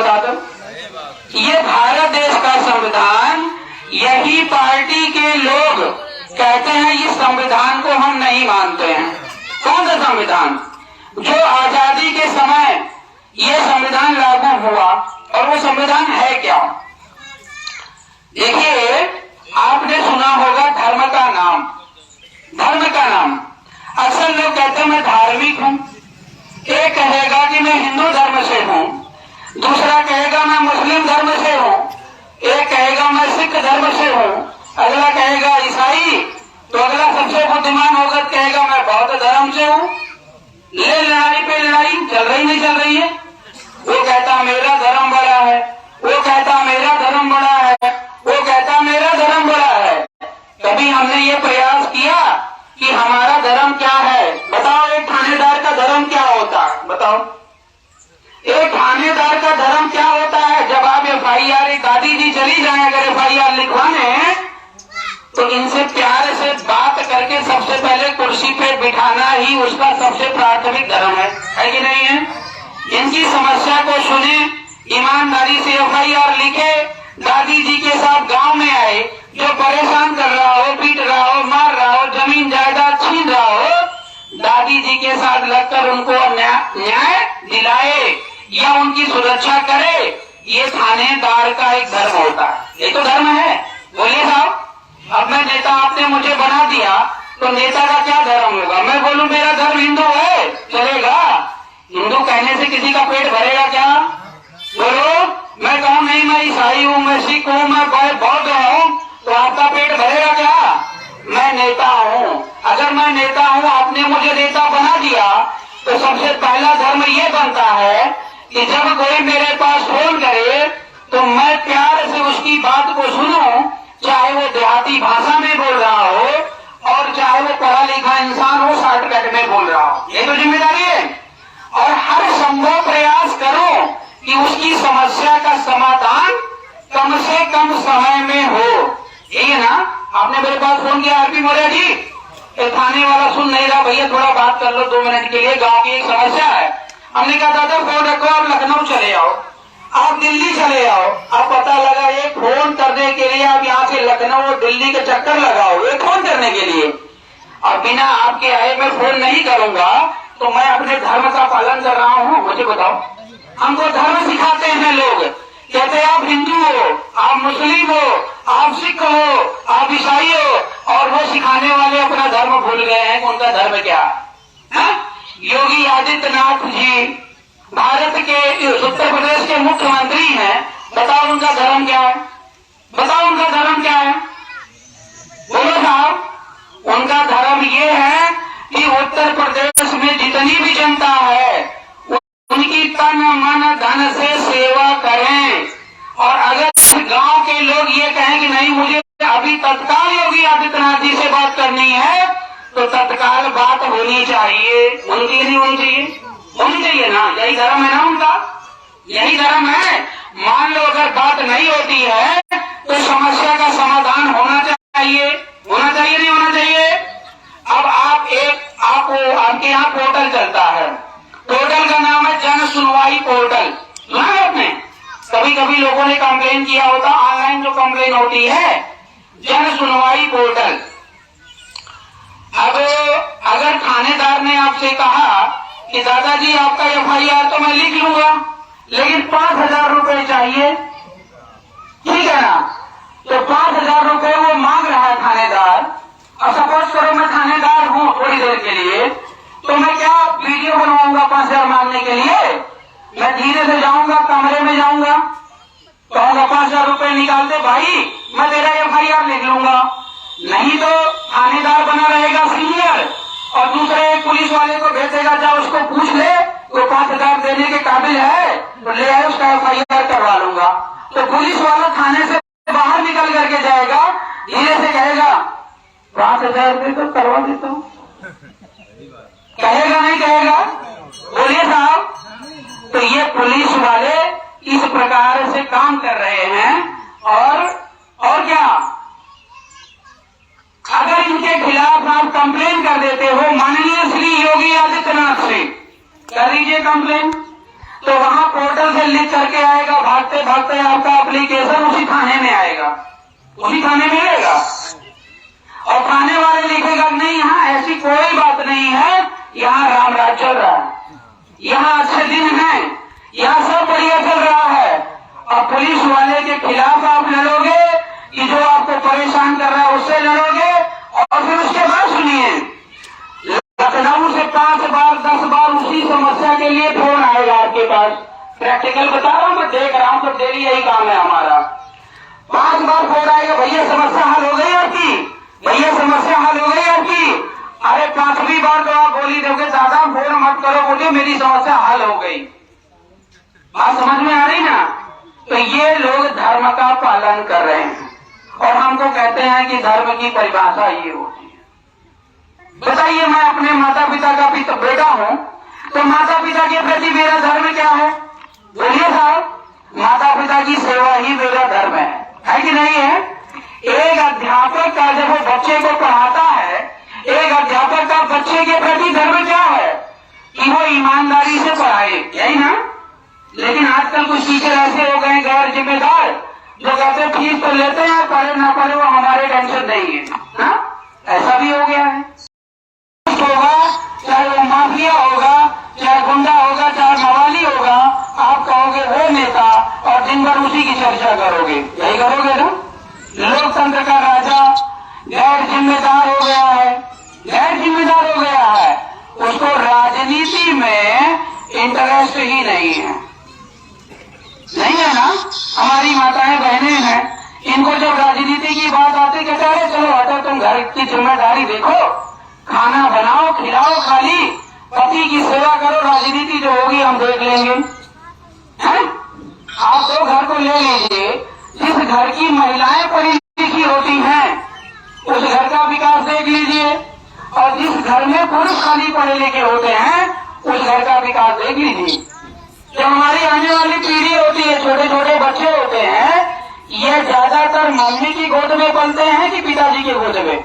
बता दो। ये भारत देश का संविधान, यही पार्टी के लोग कहते हैं इस संविधान को हम नहीं मानते हैं। कौन सा संविधान? जो आजादी के समय ये संविधान लागू हुआ, और वो संविधान है क्या? देखिए, आपने सुना होगा धर्म का नाम। धर्म का नाम अक्सर लोग कहते हैं मैं धार्मिक हूँ, एक कहेगा कि मैं हिंदू धर्म से हूँ, दूसरा कहेगा मैं मुस्लिम धर्म से हूँ, एक कहेगा मैं सिख धर्म से हूँ, अगला कहेगा ईसाई, तो अगला सबसे बुद्धिमान होगा कहेगा मैं बौद्ध धर्म से हूँ। ले लड़ाई पे लड़ाई चल रही नहीं चल रही है। वो कहता मेरा धर्म बड़ा है, वो कहता मेरा धर्म बड़ा है, वो कहता मेरा धर्म बड़ा है। कभी हमने ये प्रयास किया कि हमारा धर्म क्या है? बताओ, एक थानेदार का धर्म क्या होता है? बताओ, एक थानेदार का धर्म क्या होता है? जब आप FIR, एक दादी जी चली जाए अगर FIR लिखवाने, तो इनसे प्यार से बात करके सबसे पहले कुर्सी पे बिठाना ही उसका सबसे प्राथमिक धर्म है कि नहीं है? इनकी समस्या को सुने, ईमानदारी से FIR लिखे, दादी जी के साथ गांव में आए, जो परेशान कर रहा हो, पीट रहा हो, मार रहा हो, जमीन जायदाद छीन रहा हो, दादी जी के साथ लगकर उनको न्याय दिलाए या उनकी सुरक्षा करे, ये थानेदार का एक धर्म होता है। ये तो धर्म है। बोलिए साहब, अब मैं नेता, आपने मुझे बना दिया, तो नेता का क्या धर्म होगा? मैं बोलूं मेरा धर्म हिंदू है, चलेगा? हिंदू कहने से किसी का पेट भरेगा क्या? बोलो। मैं कहूं नहीं मैं ईसाई हूँ, मैं सिख हूँ, मैं बौद्ध हूँ, तो आपका पेट भरेगा क्या? मैं नेता हूँ। अगर मैं नेता हूँ, आपने मुझे नेता बना दिया, तो सबसे पहला धर्म ये बनता है कि जब कोई मेरे पास फोन करे तो मैं प्यार से उसकी बात को सुनूं, चाहे वो देहाती भाषा में बोल रहा हो और चाहे वो पढ़ा लिखा इंसान हो, शॉर्टकट में बोल रहा हो। ये तो जिम्मेदारी है। और हर संभव प्रयास करो कि उसकी समस्या का समाधान कम से कम समय में हो। यही है ना? आपने मेरे पास फोन किया, RP मौर्य जी, थाने वाला सुन नहीं रहा, भैया थोड़ा बात कर लो 2 मिनट के लिए, गांव की एक समस्या है। हमने कहा दादा फोन रखो, आप लखनऊ चले आओ, आप दिल्ली चले आओ। अब पता लगा ये फोन करने के लिए आप यहाँ से लखनऊ और दिल्ली के चक्कर लगाओ, ये फोन करने के लिए। अब बिना आपके आए मैं फोन नहीं करूंगा, तो मैं अपने धर्म का पालन कर रहा हूँ? मुझे बताओ। हमको धर्म सिखाते हैं लोग, कहते हैं आप हिंदू हो, आप मुस्लिम हो, आप सिख हो, आप ईसाई हो, और वो सिखाने वाले अपना धर्म भूल गए हैं। उनका धर्म क्या है? योगी आदित्यनाथ जी भारत के उत्तर प्रदेश के मुख्यमंत्री हैं, बताओ उनका धर्म क्या है? बताओ उनका धर्म क्या है? बोलो साहब। उनका धर्म ये है कि उत्तर प्रदेश में जितनी भी जनता है उनकी तन मन धन से सेवा करें। और अगर गांव के लोग ये कहें कि नहीं मुझे अभी तत्काल योगी आदित्यनाथ जी से बात करनी है, तो तत्काल बात होनी चाहिए। उनकी नहीं होनी चाहिए? होनी चाहिए ना। यही धर्म है ना उनका, यही धर्म है। मान लो अगर बात नहीं होती है तो समस्या का समाधान होना चाहिए। होना चाहिए नहीं होना चाहिए? अब आपके यहाँ पोर्टल चलता है, पोर्टल का नाम है जन सुनवाई पोर्टल। सुना है आपने? कभी कभी लोगों ने कंप्लेन किया होता, ऑनलाइन जो कंप्लेन होती है, जन सुनवाई पोर्टल। अब अगर थानेदार ने आपसे कहा कि दादाजी आपका FIR तो मैं लिख लूंगा, लेकिन 5,000 रुपए चाहिए, ठीक है ना? तो 5,000 रुपए वो मांग रहा है थानेदार। अब सपोज करो मैं थानेदार हूँ थोड़ी देर के लिए, तो मैं क्या वीडियो बनवाऊंगा 5,000 मांगने के लिए? मैं धीरे से जाऊंगा, कमरे में जाऊंगा, कहूंगा 5,000 रुपए निकाल दे भाई, मैं तेरा FIR लिख लूंगा। नहीं तो थानेदार बना रहेगा सीनियर, और दूसरे एक पुलिस वाले को भेजेगा, जा उसको पूछ ले, तो 5,000 देने के काबिल है तो ले आए, उसका FIR करवा लूंगा। तो पुलिस वाला थाने से बाहर निकल करके जाएगा, धीरे से कहेगा 5,000 रुपये तो करवा देता हूँ। कहेगा नहीं कहेगा? बोलिए साहब। तो ये पुलिस वाले इस प्रकार से काम कर रहे हैं। और क्या, अगर इनके खिलाफ आप कंप्लेन कर देते हो माननीय श्री योगी आदित्यनाथ से, कर दीजिए कंप्लेन, तो वहां पोर्टल से लिख करके आएगा उसी थाने मिलेगा। और थाने वाले लिखेगा नहीं, यहाँ ऐसी कोई बात नहीं है, यहाँ राम राज चल रहा है, यहाँ अच्छे दिन हैं, यहाँ सब बढ़िया चल रहा है। और पुलिस वाले के खिलाफ आप लड़ोगे कि जो आपको परेशान कर रहा है उससे लड़ोगे। और फिर उसके बाद सुनिए, लखनऊ से 5 बार 10 बार उसी समस्या के लिए फोन आएगा आपके पास। प्रैक्टिकल बता रहा हूँ, मैं देख रहा हूँ, तो डेली यही काम है हमारा। 5 बार फोन आएगा, भैया समस्या हल हो गई आपकी, भैया समस्या हल हो गई आपकी। अरे 5वीं बार तो आप बोली दोगे दादा फोन मत करो मुझे, मेरी समस्या हल हो गई। बात समझ में आ रही ना? तो ये लोग धर्म का पालन कर रहे हैं और हमको कहते हैं कि धर्म की परिभाषा ये होती है। बताइए, मैं अपने माता पिता का बेटा हूँ, तो माता पिता के प्रति मेरा धर्म क्या है? बोलिए साहब, माता पिता की सेवा ही मेरा धर्म है कि नहीं है? एक अध्यापक का जब वो बच्चे को पढ़ाता है, एक अध्यापक का बच्चे के प्रति धर्म क्या है? कि वो ईमानदारी से पढ़ाए, यही ना? लेकिन आजकल कुछ टीचर ऐसे हो गए गैर जिम्मेदार, जो कहते हैं फीस तो लेते हैं, पढ़े ना पढ़े वो हमारे टेंशन नहीं है। हाँ, ऐसा भी हो गया है। होगा चाहे वो माफिया होगा, चाहे गुंडा होगा, चाहे मवाली होगा, आप कहोगे वो नेता और दिन भर उसी की चर्चा करोगे, यही करोगे ना? लोकतंत्र का राजा गैर जिम्मेदार हो गया है, गैर जिम्मेदार हो गया है, उसको राजनीति में इंटरेस्ट ही नहीं है। नहीं है ना? हमारी माताएं बहनें हैं, इनको जब राजनीति की बात आती कहते हैं चलो हटो, तुम घर की जिम्मेदारी देखो, खाना बनाओ, खिलाओ, खाली पति की सेवा करो, राजनीति जो होगी हम देख लेंगे। हैं? आप तो घर को ले लीजिए, जिस घर की महिलाएं पढ़ी लिखी होती हैं उस घर का विकास देख लीजिए, और जिस घर में पुरुष खाली पढ़े लिखे होते हैं उस घर का विकास देख लीजिए। जो हमारी आने वाली पीढ़ी होती है, छोटे छोटे बच्चे होते हैं, ये ज्यादातर मम्मी की गोद में पलते हैं कि पिताजी की गोद में?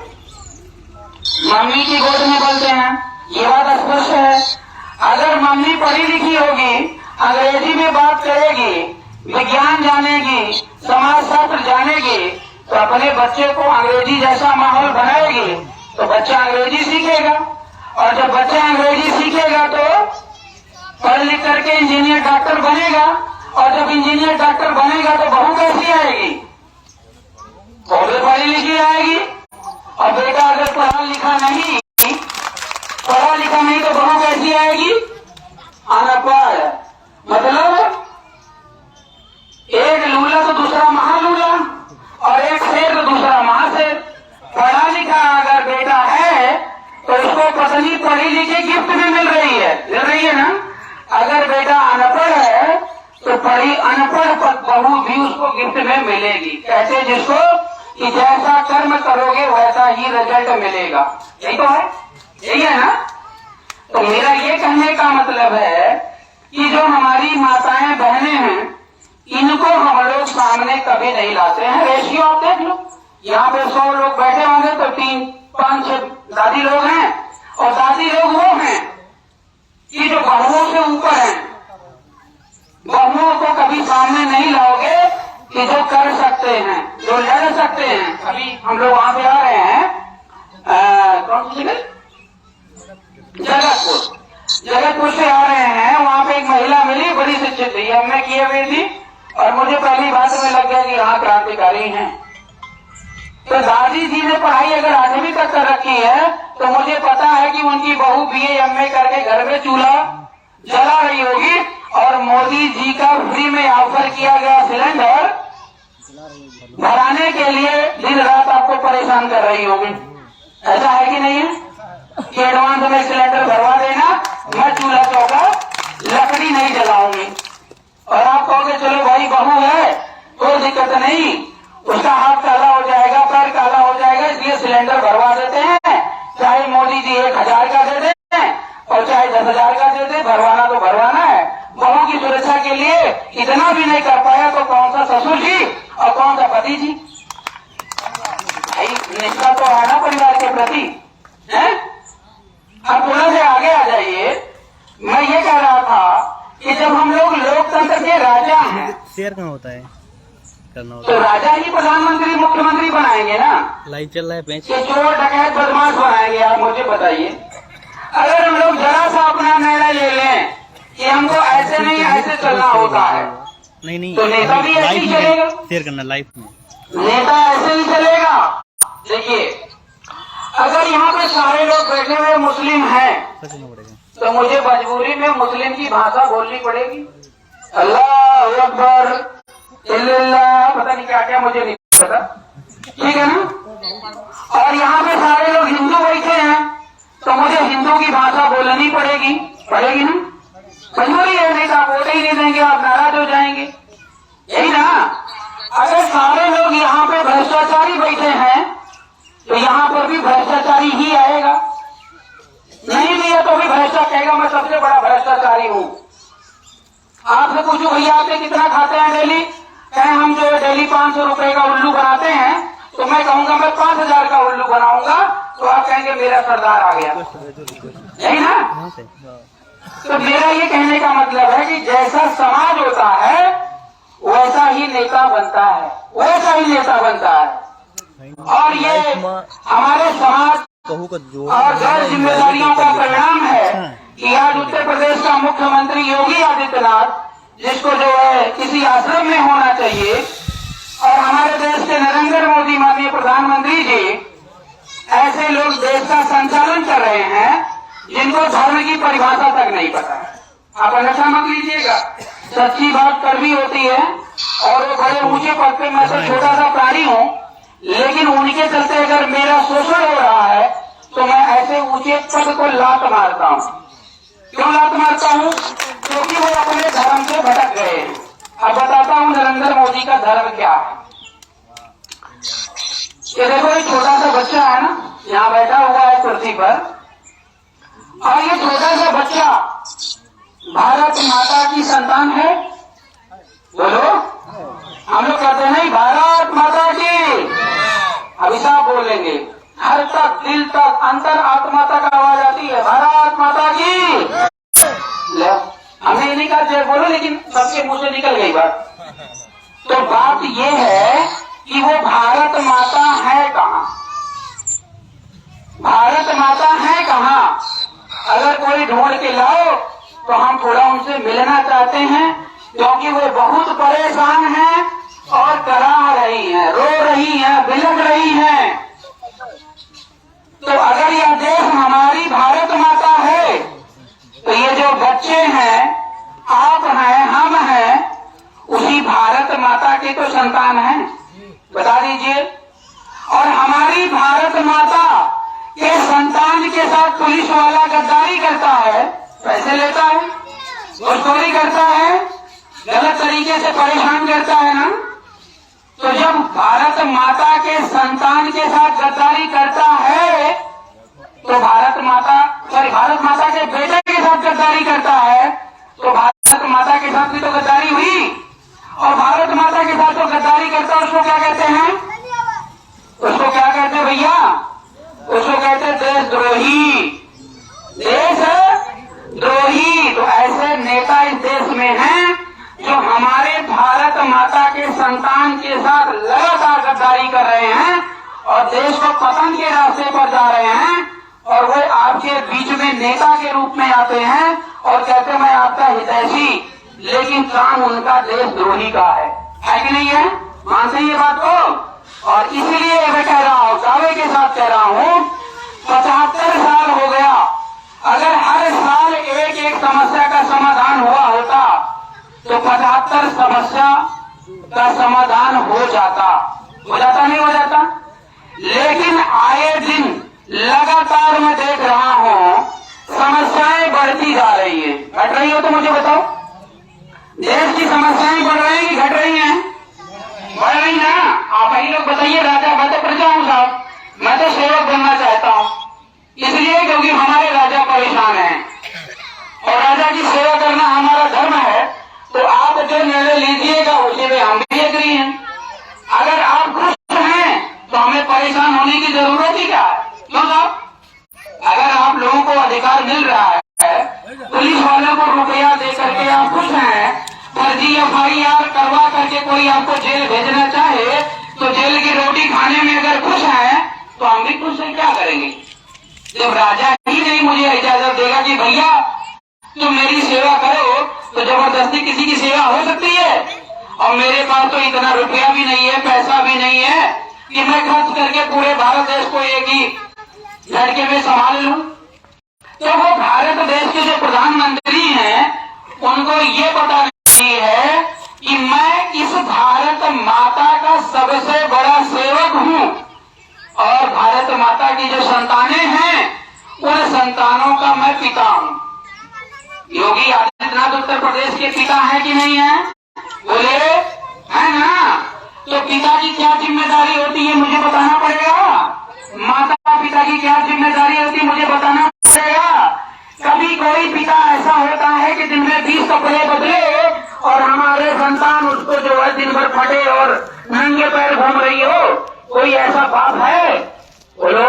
मम्मी की गोद में पलते हैं, ये बात स्पष्ट है। अगर मम्मी पढ़ी लिखी होगी, अंग्रेजी में बात करेगी, विज्ञान जानेगी, समाजशास्त्र जानेगी, तो अपने बच्चे को अंग्रेजी जैसा माहौल बनाएगी तो बच्चा अंग्रेजी सीखेगा। और जब बच्चा अंग्रेजी सीखेगा तो पढ़ लिख करके इंजीनियर डॉक्टर बनेगा, और जब इंजीनियर डॉक्टर बनेगा तो बहू कैसी आएगी? बहू भी पढ़ी लिखी आएगी। और बेटा अगर पढ़ा लिखा नहीं तो बहू कैसी आएगी? अनपढ़। मतलब एक लूला तो दूसरा महालूला, और एक शेर तो दूसरा महाशेर। पढ़ा लिखा अगर बेटा है तो उसको पत्नी पढ़ी लिखी गिफ्ट में मिल रही है ना? अगर बेटा अनपढ़ है तो पढ़ी अनपढ़ बहू भी उसको गिफ्ट में मिलेगी। कहते जिसको कि जैसा कर्म करोगे वैसा ही रिजल्ट मिलेगा, यही तो है, यही है ना? तो मेरा ये कहने का मतलब है कि जो हमारी माताएं बहनें हैं, इनको हम लोग सामने कभी नहीं लाते हैं। रेशियो आप देख लो, यहाँ पे 100 लोग बैठे होंगे तो 3, 5, 6 दादी लोग हैं, और दादी लोग वो हैं कि जो बहुओं से ऊपर हैं। बहुओं को कभी सामने नहीं लाओगे कि जो कर सकते हैं, जो लड़ सकते हैं। अभी हम लोग वहां पे आ रहे हैं, कौन सी जगह? जगतपुर से आ रहे हैं। वहां पे एक महिला मिली, बड़ी शिक्षित थी, हमने किए हुई थी, और मुझे पहली बात में लग गया कि हाँ क्रांतिकारी हैं। तो दादी जी ने पढ़ाई अगर 8वीं तक कर रखी है तो मुझे पता है कि उनकी बहू BA MA करके घर में चूल्हा जला रही होगी, और मोदी जी का फ्री में ऑफर किया गया सिलेंडर भराने के लिए दिन रात आपको परेशान कर रही होगी। ऐसा है कि नहीं है? कि एडवांस में सिलेंडर भरवा देना, मैं चूल्हा चौका लकड़ी नहीं जलाऊंगी। और आप कहोगे चलो भाई बहू है कोई दिक्कत नहीं, उसका हाथ काला हो जाएगा, पैर काला हो जाएगा, इसलिए सिलेंडर भरवा देते हैं। चाहे मोदी जी 1000 का दे दें और चाहे 10,000 का दे दे, भरवाना तो भरवाना है। बहू की सुरक्षा के लिए इतना भी नहीं कर पाया तो कौन सा ससुर जी और कौन सा पति जी? भाई निष्ठा तो है ना परिवार के प्रति, है? अब थोड़ा से आगे आ जाइए। मैं ये कह रहा था कि जब हम लोग लोकतंत्र के राजा हैं, शेयर कहाँ होता है? करना तो होता राजा ही प्रधानमंत्री मुख्यमंत्री बनाएंगे ना, है। लाइव चल रहा है बेंच। कि चोर डकैत बदमाश बनाएंगे? आप मुझे बताइए। अगर हम लोग जरा सा अपना निर्णय ले लें कि हमको ऐसे नहीं ऐसे चलना होता है, नहीं तो नेता भी ऐसे ही चलेगा, शेयर करना लाइव में। नेता ऐसे ही चलेगा। देखिए, अगर यहाँ पे सारे लोग बैठे हुए मुस्लिम हैं, करना पड़ेगा। तो मुझे मजबूरी में मुस्लिम की भाषा बोलनी पड़ेगी। अल्लाह अकबर, इल्लल्लाह, पता नहीं क्या क्या, मुझे नहीं पता, ठीक है ना। और यहाँ पे सारे लोग हिंदू बैठे हैं, तो मुझे हिंदू की भाषा बोलनी पड़ेगी ना। मजबूरी है, नहीं तो आप वोट ही नहीं देंगे, आप नाराज हो जाएंगे, यही ना। अगर सारे लोग यहाँ पे भ्रष्टाचारी बैठे हैं, तो यहाँ पर भी भ्रष्टाचारी ही आएगा। नहीं दिया तो भी भ्रष्टाचार कहेगा मैं सबसे बड़ा भ्रष्टाचारी हूँ। आपसे पूछो भैया आपने कितना खाते हैं डेली? कहें हम जो डेली 500 रुपए का उल्लू बनाते हैं, तो मैं कहूंगा मैं 5000 का उल्लू बनाऊंगा, तो आप कहेंगे मेरा सरदार आ गया, यही ना। तो मेरा ये कहने का मतलब है कि जैसा समाज होता है वैसा ही नेता बनता है, वैसा ही नेता बनता है। और ये हमारे समाज और गैर जिम्मेदारियों का परिणाम है कि आज उत्तर प्रदेश का मुख्यमंत्री योगी आदित्यनाथ, जिसको जो है किसी आश्रम में होना चाहिए, और हमारे देश के नरेंद्र मोदी माननीय प्रधानमंत्री जी, ऐसे लोग देश का संचालन कर रहे हैं जिनको धर्म की परिभाषा तक नहीं पता है। आप ऐसा मत लीजिएगा, सच्ची बात कड़वी होती है, और वो बड़े ऊंचे पद पे, मैं तो छोटा सा प्राणी हूँ, लेकिन उनके चलते अगर मेरा शोषण हो रहा है तो मैं ऐसे ऊंचे पद को लात मारता हूँ। क्यों लात मारता हूँ? क्योंकि वो अपने धर्म से भटक गए हैं। अब बताता हूँ नरेंद्र मोदी का धर्म क्या है। ये देखो, एक छोटा सा बच्चा है ना, यहाँ बैठा हुआ है कुर्सी पर, और ये छोटा सा बच्चा भारत माता की संतान है। बोलो, हम लोग कहते हैं नहीं भारत माता की, अभी साहब बोलेंगे, हर तक दिल तक अंतर आत्मा तक आवाज आती है भारत माता की। ले, हमने नहीं कहा जय बोलो, लेकिन सबके मुंह से निकल गई बात। तो बात ये है कि वो भारत माता है कहाँ? भारत माता है कहाँ? अगर कोई ढूंढ के लाओ तो हम थोड़ा उनसे मिलना चाहते हैं, क्योंकि वो बहुत परेशान हैं और करा रही हैं, रो रही हैं, बिलख रही हैं। तो अगर यह देश हमारी भारत माता है, तो ये जो बच्चे हैं, आप हैं, हम हैं, उसी भारत माता के तो संतान हैं, बता दीजिए। और हमारी भारत माता के संतान के साथ पुलिस वाला गद्दारी करता है, पैसे लेता है, घूसखोरी करता है, गलत तरीके से परेशान करता है ना। तो जब भारत माता के संतान के साथ गद्दारी करता है, तो भारत माता के बेटे के साथ गद्दारी करता है, तो भारत माता के साथ भी तो गद्दारी हुई। और भारत माता के साथ तो गद्दारी करता है, उसको क्या कहते हैं? उसको क्या कहते हैं भैया? उसको कहते हैं देशद्रोही, देशद्रोही। तो ऐसे नेता इस देश में हैं जो हमारे भारत माता के संतान के साथ लगातार गद्दारी कर रहे हैं और देश को पतन के रास्ते पर जा रहे हैं। और वो आपके बीच में नेता के रूप में आते हैं और कहते हैं मैं आपका हितैषी, लेकिन काम उनका देशद्रोही का है कि नहीं है? मानते हैं ये बात को? और इसीलिए मैं कह रहा हूँ, दावे के साथ कह रहा हूँ, 75 साल हो गया, अगर हर साल एक एक समस्या का समाधान हुआ होता तो 75 समस्या का समाधान हो जाता नहीं हो जाता? लेकिन आए दिन लगातार मैं देख रहा हूँ समस्याएं बढ़ती जा रही है। घट रही हो तो मुझे बताओ, देश की समस्याएं बढ़ रही हैं कि घट रही हैं? बढ़ रही ना। आप ही लोग बताइए। राजा, मैं तो प्रजा हूँ साहब, मैं तो सेवक बनना चाहता हूँ, इसलिए क्योंकि हमारे राजा परेशान हैं और राजा की सेवा करना हमारा धर्म है। तो आप जो निर्णय लीजिएगा उसी में हम भी एग्री हैं। अगर आप खुश हैं तो हमें परेशान होने की जरूरत ही क्या है? क्यों साहब? अगर आप लोगों को अधिकार मिल रहा है, पुलिस वालों को रुपया दे करके आप खुश हैं, फर्जी FIR FIR करवा करके कोई आपको जेल भेजना चाहे तो जेल की रोटी खाने में अगर खुश है तो हम भी खुश हैं, क्या करेंगे। जब राजा ही नहीं मुझे इजाजत देगा कि भैया तुम मेरी सेवा करो, तो जबरदस्ती किसी की सेवा हो सकती है। और मेरे पास तो इतना रुपया भी नहीं है, पैसा भी नहीं है कि मैं खर्च करके पूरे भारत देश को एक ही झटके में संभाल लूं। तो वो भारत देश के जो प्रधानमंत्री हैं उनको ये पता नहीं है कि मैं इस भारत माता का सबसे बड़ा सेवक हूं, और भारत माता की जो संतानें हैं उन संतानों का मैं पिता हूं। योगी आदित्यनाथ उत्तर प्रदेश के पिता है कि नहीं है, बोले है ना। तो पिता की क्या जिम्मेदारी होती है मुझे बताना पड़ेगा, माता पिता की क्या जिम्मेदारी होती है मुझे बताना पड़ेगा। कभी कोई पिता ऐसा होता है कि दिन में 20 कपड़े बदले और हमारे संतान उसको जो है दिन भर फटे और नंगे पैर घूम रही हो, कोई ऐसा बाप है? बोलो।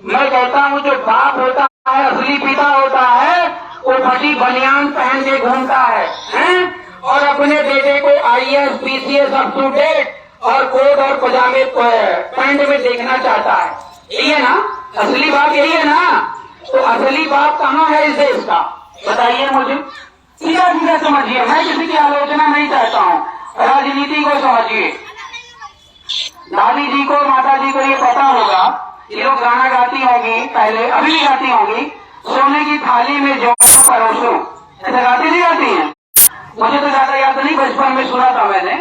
मैं कहता हूँ जो बाप होता है, असली पिता होता है, वो फटी बनियान पहन के घूमता है? और अपने बेटे को IAS PCS up to date और कोट और पजामे पैंट में देखना चाहता है। यही है ना असली बाप, यही है ना। तो असली बाप कहाँ है इस देश का, बताइए मुझे। सीधा सीधा समझिए, मैं किसी की आलोचना नहीं चाहता हूँ, राजनीति को समझिए। दादी जी को, माता जी को ये पता होगा, ये लोग गाना गाती होगी पहले, अभी भी गाती होगी, सोने की थाली में जौ परोसो, ऐसा गाती नहीं गाती है? मुझे तो ज्यादा याद नहीं, बचपन में सुना था मैंने।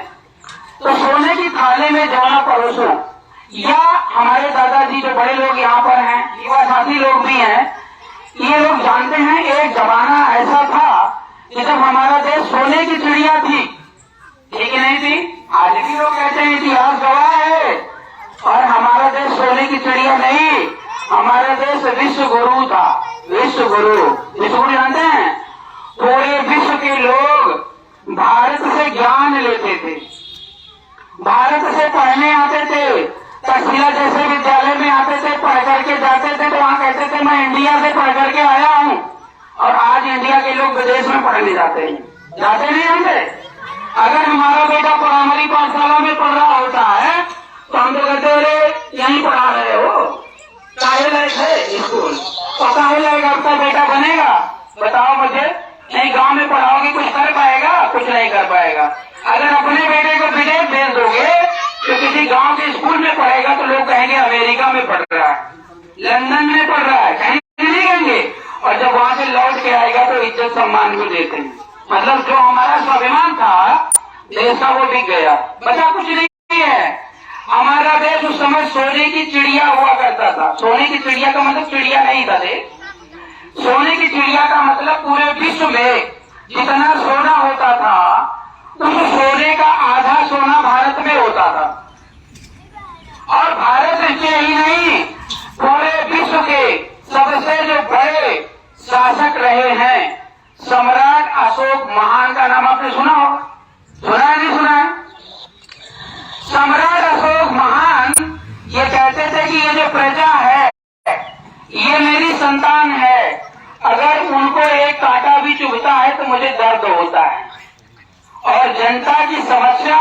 तो सोने की थाली में जौ परोसो, या हमारे दादाजी जो बड़े लोग यहाँ पर हैं, युवा साथी लोग भी हैं, ये लोग जानते हैं एक जमाना ऐसा था कि जब हमारा देश सोने की चिड़िया थी, ठीक नहीं थी। आज भी लोग कहते हैं इतिहास गवाह है, और हमारा देश सोने की चिड़िया नहीं, हमारा देश विश्व गुरु था। विश्व गुरु, विश्व गुरु जानते हैं? पूरे विश्व के लोग भारत से ज्ञान लेते थे, भारत से पढ़ने आते थे, तक्षशिला जैसे विद्यालय में आते थे, पढ़ करके जाते थे, तो वहाँ कहते थे मैं इंडिया से पढ़ करके आया हूँ। और आज इंडिया के लोग विदेश में पढ़ने जाते हैं, जाते नहीं होंगे। अगर हमारा बेटा प्राइमरी पाठशाला में पढ़ रहा होता है तो हम तो कहते अरे यहीं पढ़ा रहे हो, काहे लायक है स्कूल, और काहे लायक आपका बेटा बनेगा, बताओ मुझे। नहीं, गांव में पढ़ाओगे कुछ कर पाएगा, कुछ नहीं कर पाएगा। अगर अपने बेटे को विदेश भेज दोगे तो किसी गांव के स्कूल में पढ़ेगा तो लोग कहेंगे अमेरिका में पढ़ रहा है, लंदन में पढ़ रहा है, कहीं नहीं कहेंगे। और जब वहां से लौट के आएगा तो इज्जत सम्मान को देते हैं। मतलब जो हमारा स्वाभिमान था देश का वो बिक गया, बचा कुछ नहीं है। हमारा देश उस समय सोने की चिड़िया हुआ करता था। सोने की चिड़िया का मतलब चिड़िया नहीं था, सोने की चिड़िया का मतलब पूरे विश्व में जितना सोना होता था उस सोने का आधा सोना भारत में होता था। और भारत के ही नहीं, पूरे विश्व के सबसे जो बड़े शासक रहे हैं सम्राट अशोक महान का नाम आपने सुना होगा, सुना है नहीं सुना है? सम्राट अशोक महान ये कहते थे कि ये जो प्रजा है ये मेरी संतान है, अगर उनको एक कांटा भी चुभता है तो मुझे दर्द होता है। और जनता की समस्या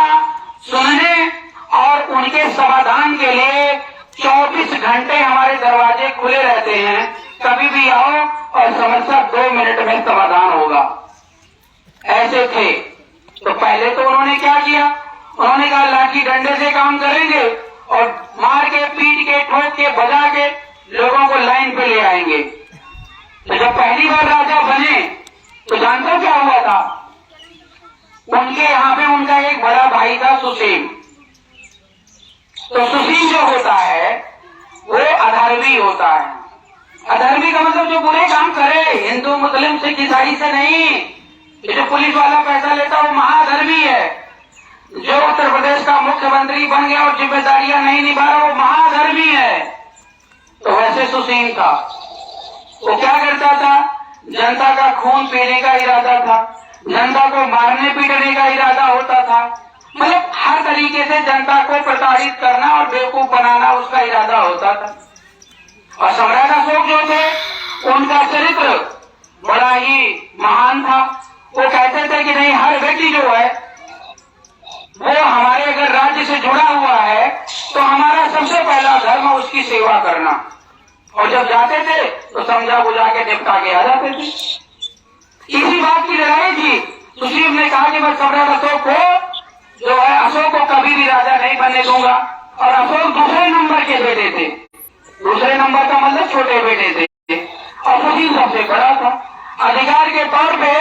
सुनने और उनके समाधान के लिए 24 घंटे हमारे दरवाजे खुले रहते हैं, कभी भी आओ और समस्या 2 मिनट में समाधान होगा। ऐसे थे। तो पहले तो उन्होंने क्या किया, उन्होंने कहा लाठी डंडे से काम करेंगे और मार के, पीट के, ठोक के, बजा के लोगों को लाइन पे ले आएंगे। तो जब पहली बार राजा बने तो जानते हो क्या हुआ था? उनके यहाँ पे उनका एक बड़ा भाई था सुसीम। तो सुसीम जो होता है वो अधर्मी होता है। अधर्मी का मतलब जो बुरे काम करे, हिंदू मुस्लिम सिख ईसाई से नहीं। ये जो पुलिस वाला पैसा लेता वो महाधर्मी है। जो उत्तर प्रदेश का मुख्यमंत्री बन गया और जिम्मेदारियां नहीं निभा रहा वो महाधर्मी है। तो वैसे सुसीम था, वो क्या करता था, जनता का खून पीने का इरादा था, जनता को मारने पीटने का इरादा होता था, मतलब हर तरीके से जनता को प्रताड़ित करना और बेवकूफ बनाना उसका इरादा होता था। और सम्राट अशोक जो थे उनका चरित्र बड़ा ही महान था। वो कहते थे कि नहीं, हर व्यक्ति जो है वो हमारे अगर राज्य से जुड़ा हुआ है तो हमारा सबसे पहला धर्म उसकी सेवा करना, और जब जाते थे तो समझा बुझा के निपटा के आ जाते थे। इसी बात की लड़ाई थी। सुशील ने कहा कि मैं सम्राट अशोक को जो है, अशोक को कभी भी राजा नहीं बनने दूंगा, और अशोक दूसरे नंबर के बेटे थे। दूसरे नंबर का मतलब छोटे बेटे थे, और सुशील सबसे बड़ा था। अधिकार के तौर पे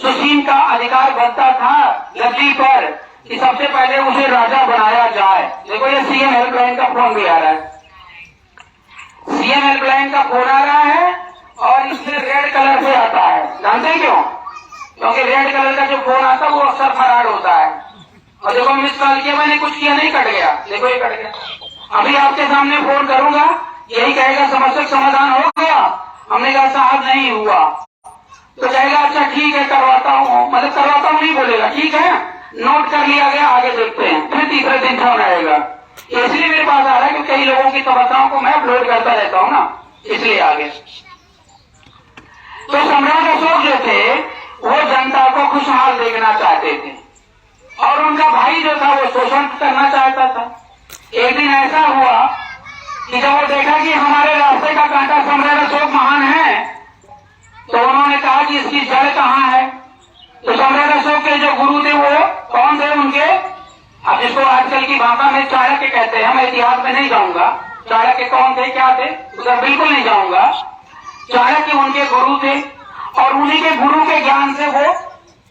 सुशील का अधिकार बनता था गद्दी पर कि सबसे पहले उसे राजा बनाया जाए। देखो ये सीएम हेल्पलाइन का फोन भी आ रहा है, सीएम हेल्पलाइन का फोन आ रहा है, और इसमें रेड कलर से आता है। जानते हैं क्यों? क्योंकि रेड कलर का जो फोन आता है वो अक्सर फरार होता है। और देखो मिस कॉल किया मैंने, कुछ किया नहीं, कट गया। देखो ये कट गया। अभी आपके सामने फोन करूंगा, यही कहेगा समस्या समाधान हो गया। हमने कहा साहब नहीं हुआ, तो कहेगा अच्छा ठीक है करवाता हूँ, मतलब करवाता हूँ नहीं बोलेगा, ठीक है नोट कर लिया गया, आगे देखते हैं। फिर तीसरे दिन फोन आएगा। इसलिए मेरे पास आ रहा है कि कई लोगों की समस्याओं को मैं अपलोड करता रहता हूँ ना, इसलिए आगे। तो सम्राट अशोक जो थे वो जनता को खुशहाल देखना चाहते थे, और उनका भाई जो था वो शोषण करना चाहता था। एक दिन ऐसा हुआ कि जब वो देखा कि हमारे रास्ते का कांटा सम्राट अशोक महान है, तो उन्होंने कहा कि इसकी जड़ कहाँ है। तो सम्राट अशोक के जो गुरु थे वो कौन थे उनके, अब जिसको आजकल की भाषा में चाणक्य कहते हैं, मैं इतिहास में नहीं जाऊंगा चाणक्य कौन थे क्या थे उधर बिल्कुल नहीं जाऊंगा। चाणक्य उनके गुरु थे, और उन्हीं के गुरु के ज्ञान से वो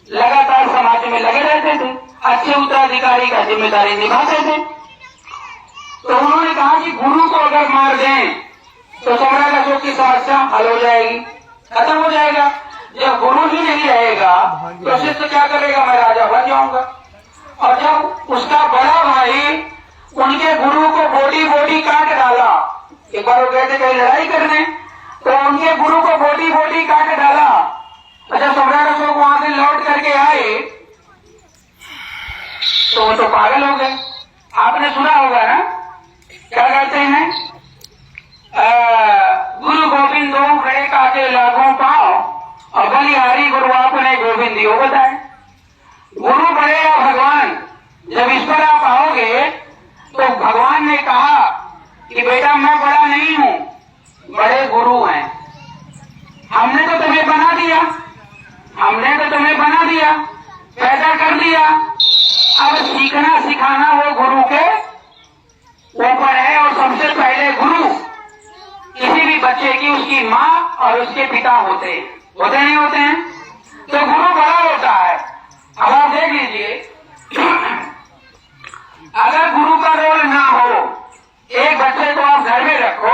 लगातार समाज में लगे रहते थे, अच्छे उत्तराधिकारी का जिम्मेदारी निभाते थे। तो उन्होंने कहा कि गुरु को अगर मार दें तो सम्राट अशोक की समस्या हल हो जाएगी, खत्म हो जाएगा। जब गुरु ही नहीं रहेगा तो शिष्य क्या करेगा, मैं राजा बन जाऊंगा। और जब उसका बड़ा भाई उनके गुरु को बोटी काट डाला, एक बार वो गए थे कहीं लड़ाई करने, तो उनके गुरु को बोटी काट डाला। अच्छा सम्राट अशोक वहां से लौट करके आए तो वो तो पागल हो गए। आपने सुना होगा ना, क्या कहते हैं, गुरु गोविंद दो खड़े काके लागू पाओ, और बलिहारी गुरु आपने गोविंद दियो बताए। गुरु बड़े या भगवान, जब इस पर आप आओगे तो भगवान ने कहा कि बेटा मैं बड़ा नहीं हूं, बड़े गुरु हैं। हमने तो तुम्हें बना दिया, हमने तो तुम्हें बना दिया, पैदा कर दिया। अब सीखना सिखाना वो गुरु के ऊपर है, और सबसे पहले गुरु किसी भी बच्चे की उसकी माँ और उसके पिता होते नहीं होते हैं, तो गुरु बड़ा होता है। अब आप देख लीजिए, अगर गुरु का रोल ना हो, एक बच्चे को आप घर में रखो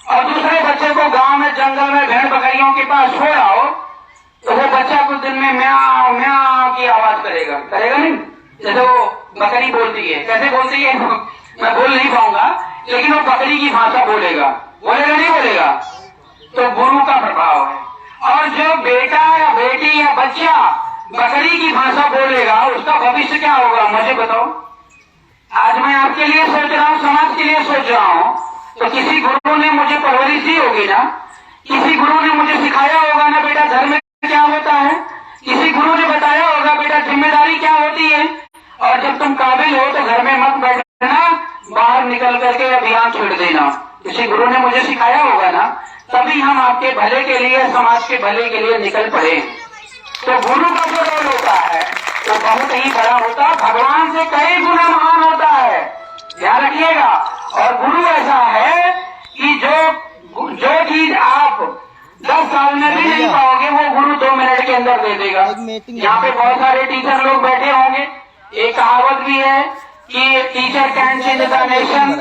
और दूसरे बच्चे को गांव में जंगल में भेड़ बकरियों के पास छोड़ आओ, तो वो बच्चा कुछ दिन में म्याऊ म्याऊ की आवाज करेगा नहीं? जैसे वो बकरी बोलती है, कैसे बोलती है मैं बोल नहीं पाऊंगा, लेकिन वो बकरी की भाषा बोलेगा नहीं बोलेगा। तो गुरु का प्रभाव है। और जो बेटा या बेटी या बच्चा बकरी की भाषा बोलेगा, उसका भविष्य क्या होगा मुझे बताओ। आज मैं आपके लिए सोच रहा हूँ, समाज के लिए सोच रहा हूँ, तो किसी गुरु ने मुझे परवरिश दी होगी ना, किसी गुरु ने मुझे सिखाया होगा ना बेटा धर्म क्या होता है, किसी गुरु ने बताया होगा बेटा जिम्मेदारी क्या होती है, और जब तुम काबिल हो तो घर में मत बैठना, बाहर निकल करके अभियान छेड़ देना। किसी गुरु ने मुझे सिखाया होगा ना, तभी हम आपके भले के लिए, समाज के भले के लिए निकल पड़े। तो गुरु का जो रोल होता है वो बहुत ही बड़ा होता है, भगवान से कई गुना महान होता है, ध्यान रखिएगा। और गुरु ऐसा है कि जो चीज आप 10 साल में भी नहीं पाओगे वो गुरु 2 मिनट के अंदर दे देगा। यहाँ पे बहुत सारे टीचर लोग बैठे होंगे, एक कहावत भी है कि teacher can change the nation.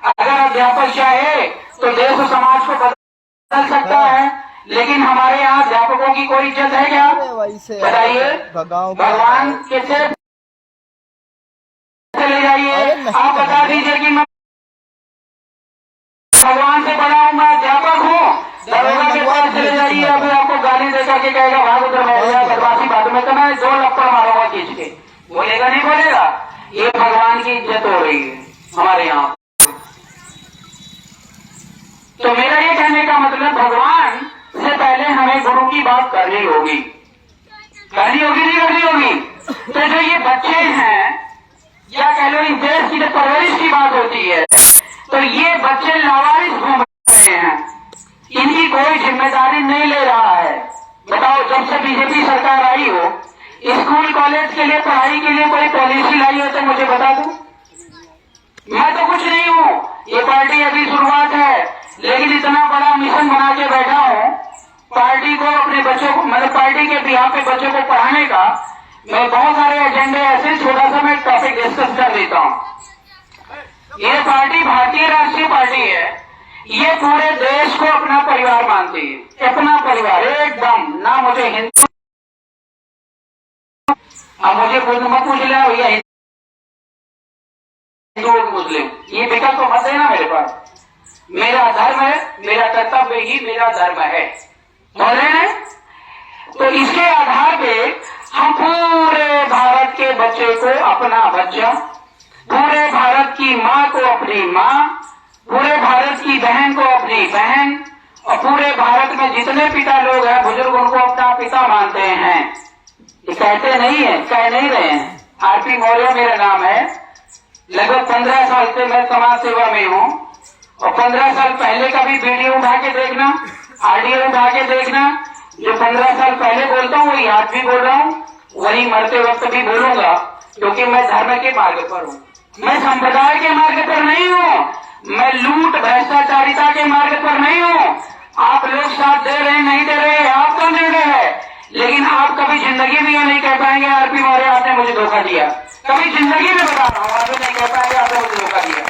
अगर अध्यापक चाहे तो देश और समाज को बदल सकता है, लेकिन हमारे यहाँ अध्यापकों की कोई इज्जत है क्या? बताइए, भगवान कैसे चले जाइए, आप बता दीजिए कि मैं भगवान से बड़ा हूँ, मैं अध्यापक हूँ, दरोगा के पास चले जाइए, अभी आपको गाली देकर के कहेगा भाग उधर बैठ जाए बदमाशी बात में, तो मैं 2 लप्पड़ मारूंगा खींच के, बोलेगा नहीं बोलेगा? ये भगवान की इज्जत हो रही है हमारे यहाँ। तो मेरा ये कहने का मतलब, भगवान से पहले हमें गुरु की बात करनी होगी नहीं करनी होगी। तो जो ये बच्चे हैं या कह लो इस देश की जब परवरिश की बात होती है तो ये बच्चे लावारिस घूम रहे हैं, इनकी कोई जिम्मेदारी नहीं ले रहा है। बताओ, जब से बीजेपी सरकार आई हो, स्कूल कॉलेज के लिए पढ़ाई के लिए कोई पॉलिसी लाई हो तो मुझे बता दो। मैं तो कुछ नहीं हूँ, ये पार्टी अभी शुरुआत है, लेकिन इतना बड़ा मिशन बना के बैठा हूँ पार्टी को, अपने बच्चों को, मतलब पार्टी के बिहार पे बच्चों को पढ़ाने का। मैं बहुत सारे एजेंडे ऐसे, छोटा सा मैं टॉपिक डिस्कस कर देता हूँ। ये पार्टी भारतीय राष्ट्रीय पार्टी है, ये पूरे देश को अपना परिवार मानती है, अपना परिवार एकदम। ना मुझे हिंदू, अब मुझे मत पूछ लिया भैया हिंदू मुस्लिम, ये विकल्प तो मत देना मेरे पास। मेरा धर्म है, मेरा कर्तव्य ही मेरा धर्म है, बोल रहे हैं। तो इसके आधार पे हम पूरे भारत के बच्चे को अपना बच्चा, पूरे भारत की माँ को अपनी माँ, पूरे भारत की बहन को अपनी बहन, और पूरे भारत में जितने पिता लोग हैं, बुजुर्ग, उनको अपना पिता मानते हैं। ये कहते नहीं है, कह नहीं रहे हैं। आरपी मौर्य मेरा नाम है, लगभग 15 साल से मैं समाज सेवा में हूँ, और 15 साल पहले का भी वीडियो उठा के देखना, ऑडियो उठा के देखना। जो 15 साल पहले बोलता हूँ वही आज भी बोल रहा हूँ, वही मरते वक्त भी बोलूंगा, क्योंकि मैं धर्म के मार्ग पर हूँ, मैं संप्रदाय के मार्ग पर नहीं हूँ, मैं लूट भ्रष्टाचारिता के मार्ग पर नहीं हूँ। आप लोग साथ दे रहे नहीं दे रहे आपका निर्णय है, लेकिन आप कभी जिंदगी में ये नहीं कह पाएंगे आरपी मौर्य आपने मुझे धोखा दिया। कभी जिंदगी में बता रहा हूँ, आप नहीं कह पाएंगे आपने मुझे धोखा दिया,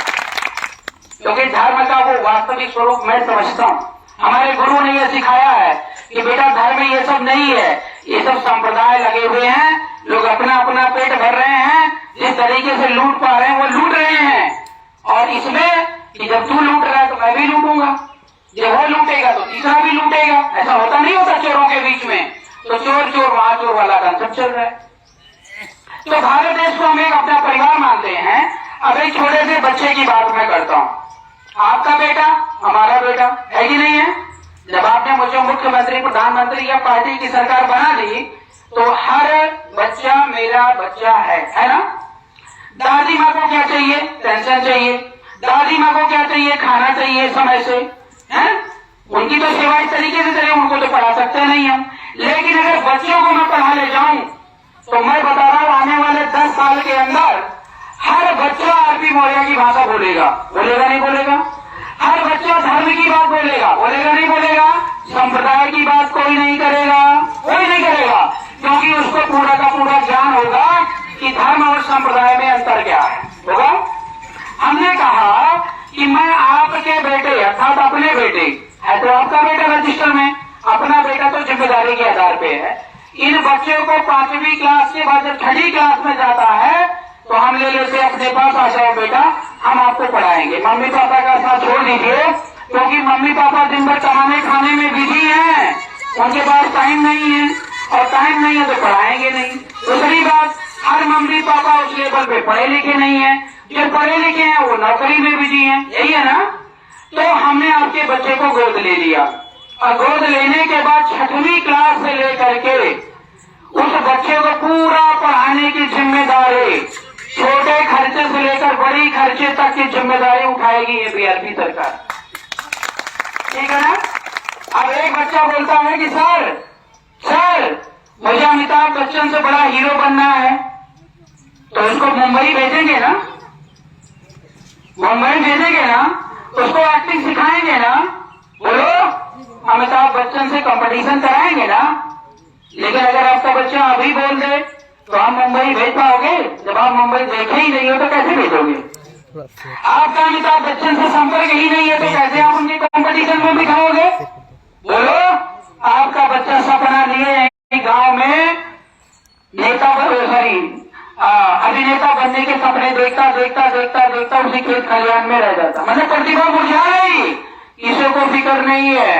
क्योंकि धर्म का वो वास्तविक स्वरूप मैं समझता हूँ। हमारे गुरु ने यह सिखाया है कि बेटा धर्म ये सब नहीं है, ये सब संप्रदाय लगे हुए हैं, लोग अपना अपना पेट भर रहे हैं, जिस तरीके से लूट पा रहे हैं वो लूट रहे हैं। और इसमें कि जब तू लूट रहा है तो मैं भी लूटूंगा, जब वो लूटेगा तो तीसरा भी लूटेगा। ऐसा होता नहीं होता चोरों के बीच में, तो चोर चोर वहां चोर वाला कंसेप्ट चल रहा है। तो भारत देश को हम एक अपना परिवार मानते हैं। अब एक छोटे से बच्चे की बात मैं करता हूँ। आपका बेटा हमारा बेटा है कि नहीं है? जब आपने मुझे मुख्यमंत्री, प्रधानमंत्री या पार्टी की सरकार बना दी तो हर बच्चा मेरा बच्चा है ना? दादी माँ को क्या चाहिए? पेंशन चाहिए। दादी माँ को क्या चाहिए? खाना चाहिए समय से, है? उनकी तो सेवा इस तरीके से करें, उनको तो पढ़ा सकते नहीं हम। लेकिन अगर बच्चों को मैं पढ़ाने जाऊं तो मैं बता रहा हूं आने वाले 10 साल के अंदर हर बच्चा आरपी मौर्य की भाषा बोलेगा। बोलेगा नहीं बोलेगा? हर बच्चा धर्म की बात बोलेगा। बोलेगा नहीं बोलेगा? संप्रदाय की बात कोई नहीं करेगा, कोई नहीं करेगा, क्योंकि उसको पूरा का पूरा ज्ञान होगा कि धर्म और संप्रदाय में अंतर क्या है। होगा? हमने कहा कि मैं आपके बेटे अर्थात अपने बेटे है, तो आपका बेटा रजिस्टर में, अपना बेटा तो जिम्मेदारी के आधार पे है। इन बच्चों को 5वीं क्लास के बाद जब 6ठी क्लास में जाता है तो हम ले लेते अपने पास, आ जाओ बेटा हम आपको पढ़ाएंगे। मम्मी पापा का साथ छोड़ दीजिए, क्योंकि मम्मी पापा दिन भर कमाने खाने में बिजी हैं, उनके पास टाइम नहीं है, और टाइम नहीं है तो पढ़ाएंगे नहीं। दूसरी बात, हर मम्मी पापा उस लेवल पे पढ़े लिखे नहीं है, जो पढ़े लिखे हैं वो नौकरी में बिजी हैं, यही है ना? तो हमने आपके बच्चे को गोद ले लिया, और गोद लेने के बाद 6वीं क्लास से लेकर के उस बच्चे को पूरा पढ़ाने की जिम्मेदारी, छोटे खर्चे से लेकर बड़ी खर्चे तक की जिम्मेदारी उठाएगी ये बीआरपी सरकार, ठीक है ना? अब एक बच्चा बोलता है कि सर मुझे अमिताभ बच्चन से बड़ा हीरो बनना है, तो उसको मुंबई भेजेंगे ना? मुंबई भेजेंगे ना? उसको एक्टिंग सिखाएंगे ना? बोलो, अमिताभ बच्चन से कंपटीशन कराएंगे ना? लेकिन अगर आपका बच्चा अभी बोल दे तो आप मुंबई भेज पाओगे? जब आप मुंबई देखे ही नहीं हो तो कैसे भेजोगे? आपका अमिताभ बच्चन से संपर्क ही नहीं है तो कैसे आप उनके कंपटीशन में दिखाओगे? बोलो, आपका बच्चा सपना लिए गांव में नेता अभिनेता बनने के सपने देखता देखता देखता देखता उसी खेत खलिहान में रह जाता, मतलब प्रतिभा मुरझा गई, किसी को फिक्र नहीं है।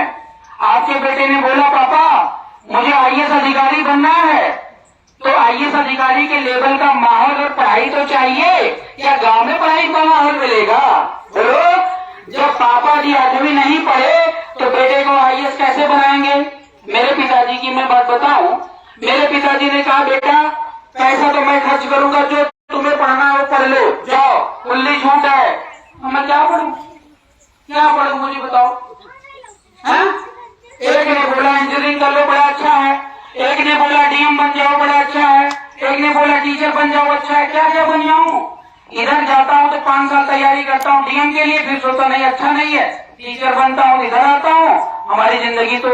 आपके बेटे ने बोला पापा मुझे आईएएस अधिकारी बनना है, तो आईएएस अधिकारी के लेवल का माहौल और पढ़ाई तो चाहिए, क्या गांव में पढ़ाई का माहौल मिलेगा? बोलो, जब पापा जी 8वीं नहीं पढ़े तो बेटे को आईएएस कैसे बनाएंगे? मेरे पिताजी की मैं बात बताऊं, मेरे पिताजी ने कहा बेटा पैसा तो मैं खर्च करूंगा, जो तुम्हें पढ़ना है वो पढ़ लो, झूठ है। मैं क्या पढ़ूं, क्या पढ़ूं मुझे बताओ। हैं? एक ने बोला इंजीनियरिंग कर लो बड़ा अच्छा है, एक ने बोला डीएम बन जाओ बड़ा अच्छा है, एक ने बोला टीचर बन जाओ अच्छा है। क्या क्या बन जाऊं? इधर जाता हूं तो 5 साल तैयारी करता हूं डीएम के लिए, फिर सोचता नहीं अच्छा नहीं है, टीचर बनता हूं, इधर आता हूं, हमारी जिंदगी तो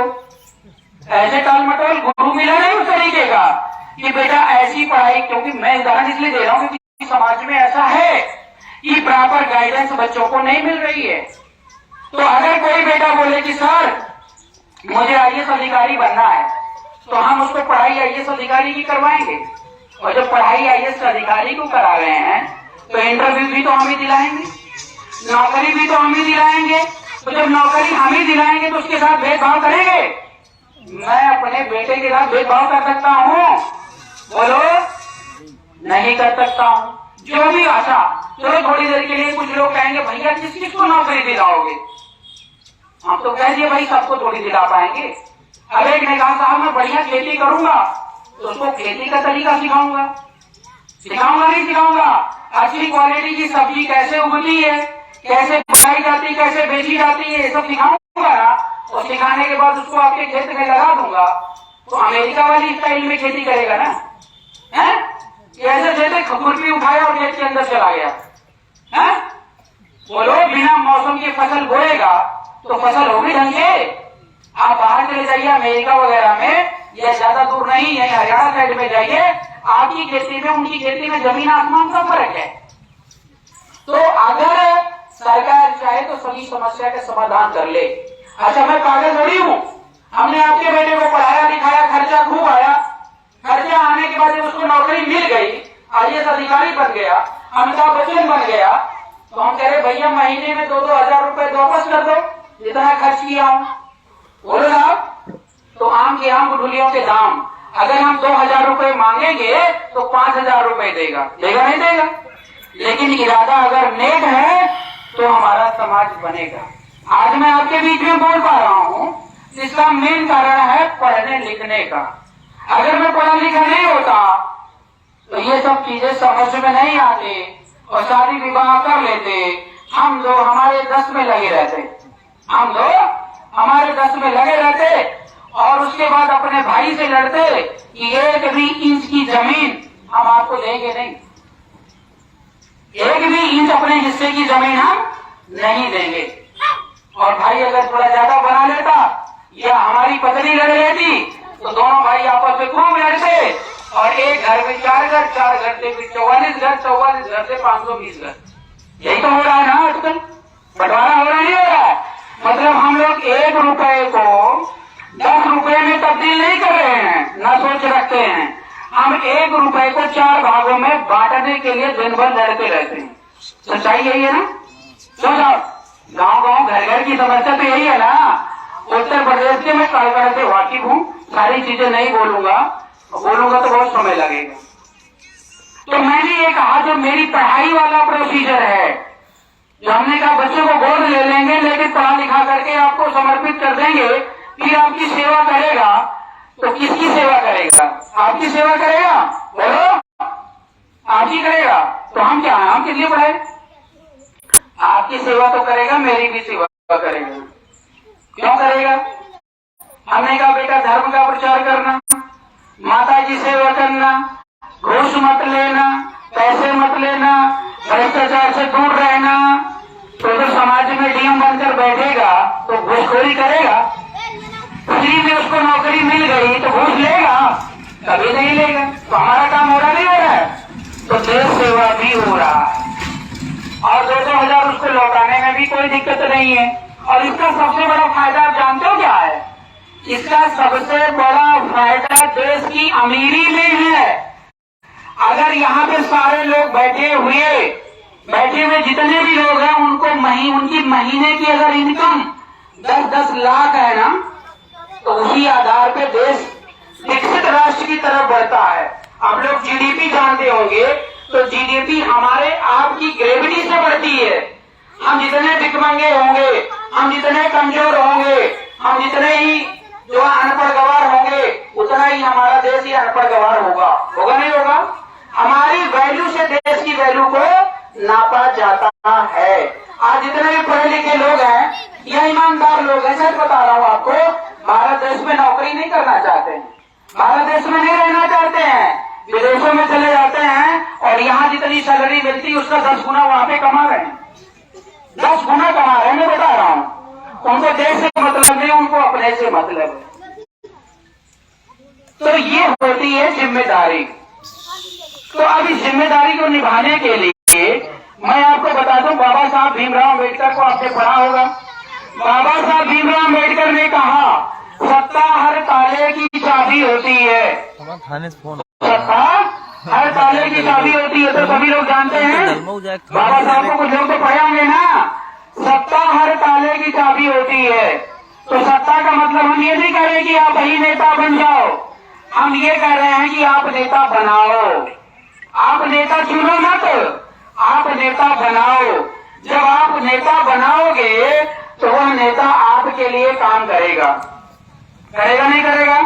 ऐसे टाल मटोल। गुरु मिला नहीं उस तरीके का कि बेटा ऐसी पढ़ाई, क्योंकि मैं उदाहरण इसलिए दे रहा हूं क्योंकि समाज में ऐसा है कि प्रॉपर गाइडेंस बच्चों को नहीं मिल रही है। तो अगर कोई बेटा बोले कि सर मुझे आईएएस अधिकारी बनना है, तो हम उसको पढ़ाई आईएएस अधिकारी की करवाएंगे, और जब पढ़ाई आईएएस अधिकारी को करा रहे हैं तो इंटरव्यू भी तो हम ही दिलाएंगे, नौकरी भी तो हम ही दिलाएंगे। तो जब नौकरी हम ही दिलाएंगे तो उसके साथ भेदभाव करेंगे? मैं अपने बेटे के साथ भेदभाव कर सकता हूँ? बोलो, नहीं कर सकता हूँ। जो भी आशा, चलो थोड़ी देर के लिए कुछ लोग कहेंगे भैया किस किसको नौकरी दिलाओगे? हम तो कह दिए भाई सबको थोड़ी दिला पाएंगे। अब एक ने कहा साहब मैं बढ़िया खेती करूंगा, तो उसको खेती का तरीका सिखाऊंगा, नहीं सिखाऊंगा? अच्छी क्वालिटी की सब्जी कैसे उगती है, कैसे बनाई जाती है, कैसे बेची जाती है, ये सब सिखाऊंगा ना। और सिखाने के बाद उसको आपके खेत में लगा दूंगा, तो अमेरिका वाली स्टाइल में खेती करेगा ना। है कैसे जैसे खुरपी उठाया और खेत के अंदर चला गया। है बोलो, बिना मौसम की फसल बोएगा तो फसल होगी ढंग से? आप बाहर चले जाइए अमेरिका वगैरह में, या ज्यादा दूर नहीं है, हरियाणा साइड में जाइए, आपकी खेती में उनकी खेती में जमीन आसमान का फर्क है। तो अगर सरकार चाहे तो सभी समस्या का समाधान कर ले। अच्छा मैं पागल थोड़ी हूँ, हमने आपके बेटे को पढ़ाया लिखाया, खर्चा खूब आया, खर्चा आने के बाद जब उसको नौकरी मिल गई, आईएएस अधिकारी बन गया, अमिताभ बच्चन बन गया, तो हम कह रहे भैया महीने में 2-2 हजार रुपए वापस कर दो जितना खर्च किया हूं। बोलो साहब, तो आम के आम गुठलियों के दाम, अगर हम 2000 रुपए मांगेंगे तो 5000 रुपए देगा नहीं देगा? लेकिन इरादा अगर नेक है तो हमारा समाज बनेगा। आज मैं आपके बीच में बोल पा रहा हूँ, इसका मेन कारण है पढ़ने लिखने का। अगर मैं पढ़ा लिखा नहीं होता तो ये सब चीजें समझ में नहीं आती और शादी विवाह कर लेते। हम दो हमारे 10 में लगे रहते, हम दो हमारे 10 में लगे रहते, और उसके बाद अपने भाई से लड़ते कि 1 भी इंच की जमीन हम आपको देंगे नहीं, 1 भी इंच अपने हिस्से की जमीन हम नहीं देंगे। और भाई अगर थोड़ा ज्यादा बना लेता या हमारी पत्नी लड़ लेती तो दोनों भाई आपस में खूब लड़ते, और एक घर में 4 घर, 4 घर से 44 घर, 44 घर से 520 घर। यही तो हो रहा है ना आजकल, बंटवारा हो रहा नहीं हो रहा है। मतलब हम लोग 1 रुपए को 10 रुपए में तब्दील नहीं कर रहे हैं, ना सोच रखते हैं। हम 1 रुपए को 4 भागों में बांटने के लिए दिन भर लड़ते रहते हैं। सच्चाई यही है ना? सोचो, गांव घर घर की समस्या तो यही है ना। उत्तर प्रदेश के मैं कलकत्ता से वाकिफ हूँ, सारी चीजें नहीं बोलूंगा तो बहुत समय लगेगा। तो मैंने ये कहा जो मेरी पढ़ाई वाला प्रोसीजर है, जो हमने कहा बच्चों को गोद ले लेंगे लेकिन पढ़ा लिखा करके आपको समर्पित कर देंगे, फिर आपकी सेवा करेगा, तो किसकी सेवा करेगा? आपकी सेवा करेगा? बोलो, आप ही करेगा। तो हम क्या है, हम किस लिए पढ़े? आपकी सेवा तो करेगा, मेरी भी सेवा करेगा। क्यों करेगा? हमने कहा बेटा धर्म का प्रचार करना, माता की सेवा करना, घूस मत लेना, पैसे मत लेना, भ्रष्टाचार से दूर रहना। तो जब समाज में डीएम बनकर बैठेगा तो घूसखोरी करेगा? फ्री में उसको नौकरी मिल गई तो घूस लेगा? कभी नहीं लेगा। तो हमारा काम हो रहा नहीं हो रहा है? तो देश सेवा भी हो रहा है, और 2-2 हजार उसको लौटाने में भी कोई दिक्कत नहीं है। और इसका सबसे बड़ा फायदा आप जानते हो क्या है? इसका सबसे बड़ा फायदा देश की अमीरी में है। अगर यहाँ पे सारे लोग बैठे हुए जितने भी लोग हैं उनको उनकी महीने की अगर इनकम 10-10 लाख है ना, तो उसी आधार पे देश विकसित राष्ट्र की तरफ बढ़ता है। आप लोग जीडीपी जानते होंगे, तो जीडीपी हमारे आपकी ग्रेविटी से बढ़ती है। हम जितने भिखमंगे होंगे, हम जितने कमजोर होंगे, हम जितने ही जो अनपढ़ गवार होंगे, उतना ही हमारा देश ही अनपढ़ गवार होगा नहीं होगा? हमारी वैल्यू से देश की वैल्यू को नापा जाता है। आज जितने भी पढ़े लिखे लोग हैं या ईमानदार लोग हैं, सच बता रहा हूँ आपको, भारत देश में नौकरी नहीं करना चाहते हैं, भारत देश में नहीं रहना चाहते हैं, विदेशों में चले जाते हैं और यहाँ जितनी सैलरी मिलती है उसका 10 गुना वहां पे कमा रहे हैं, 10 गुना कमा रहे हैं। मैं बता रहा हूँ, उनको देश से मतलब नहीं, उनको अपने से मतलब है। तो ये होती है जिम्मेदारी। तो अब इस जिम्मेदारी को निभाने के लिए मैं आपको बता दूं, बाबा साहब भीमराव अम्बेडकर को आपने पढ़ा होगा। बाबा साहब भीमराव अम्बेडकर ने कहा, सत्ता हर ताले की चाबी होती है, सत्ता हर ताले की चाबी होती है। तो सभी लोग जानते हैं, बाबा साहब को कुछ लोग तो पढ़े होंगे ना, सत्ता हर ताले की चाबी होती है। तो सत्ता का मतलब हम ये नहीं कह रहे कि आप ही नेता बन जाओ, हम ये कह रहे हैं कि आप नेता बनाओ। आप नेता चुनो मत, आप नेता बनाओ। जब आप नेता बनाओगे तो वह नेता आपके लिए काम करेगा, करेगा नहीं करेगा।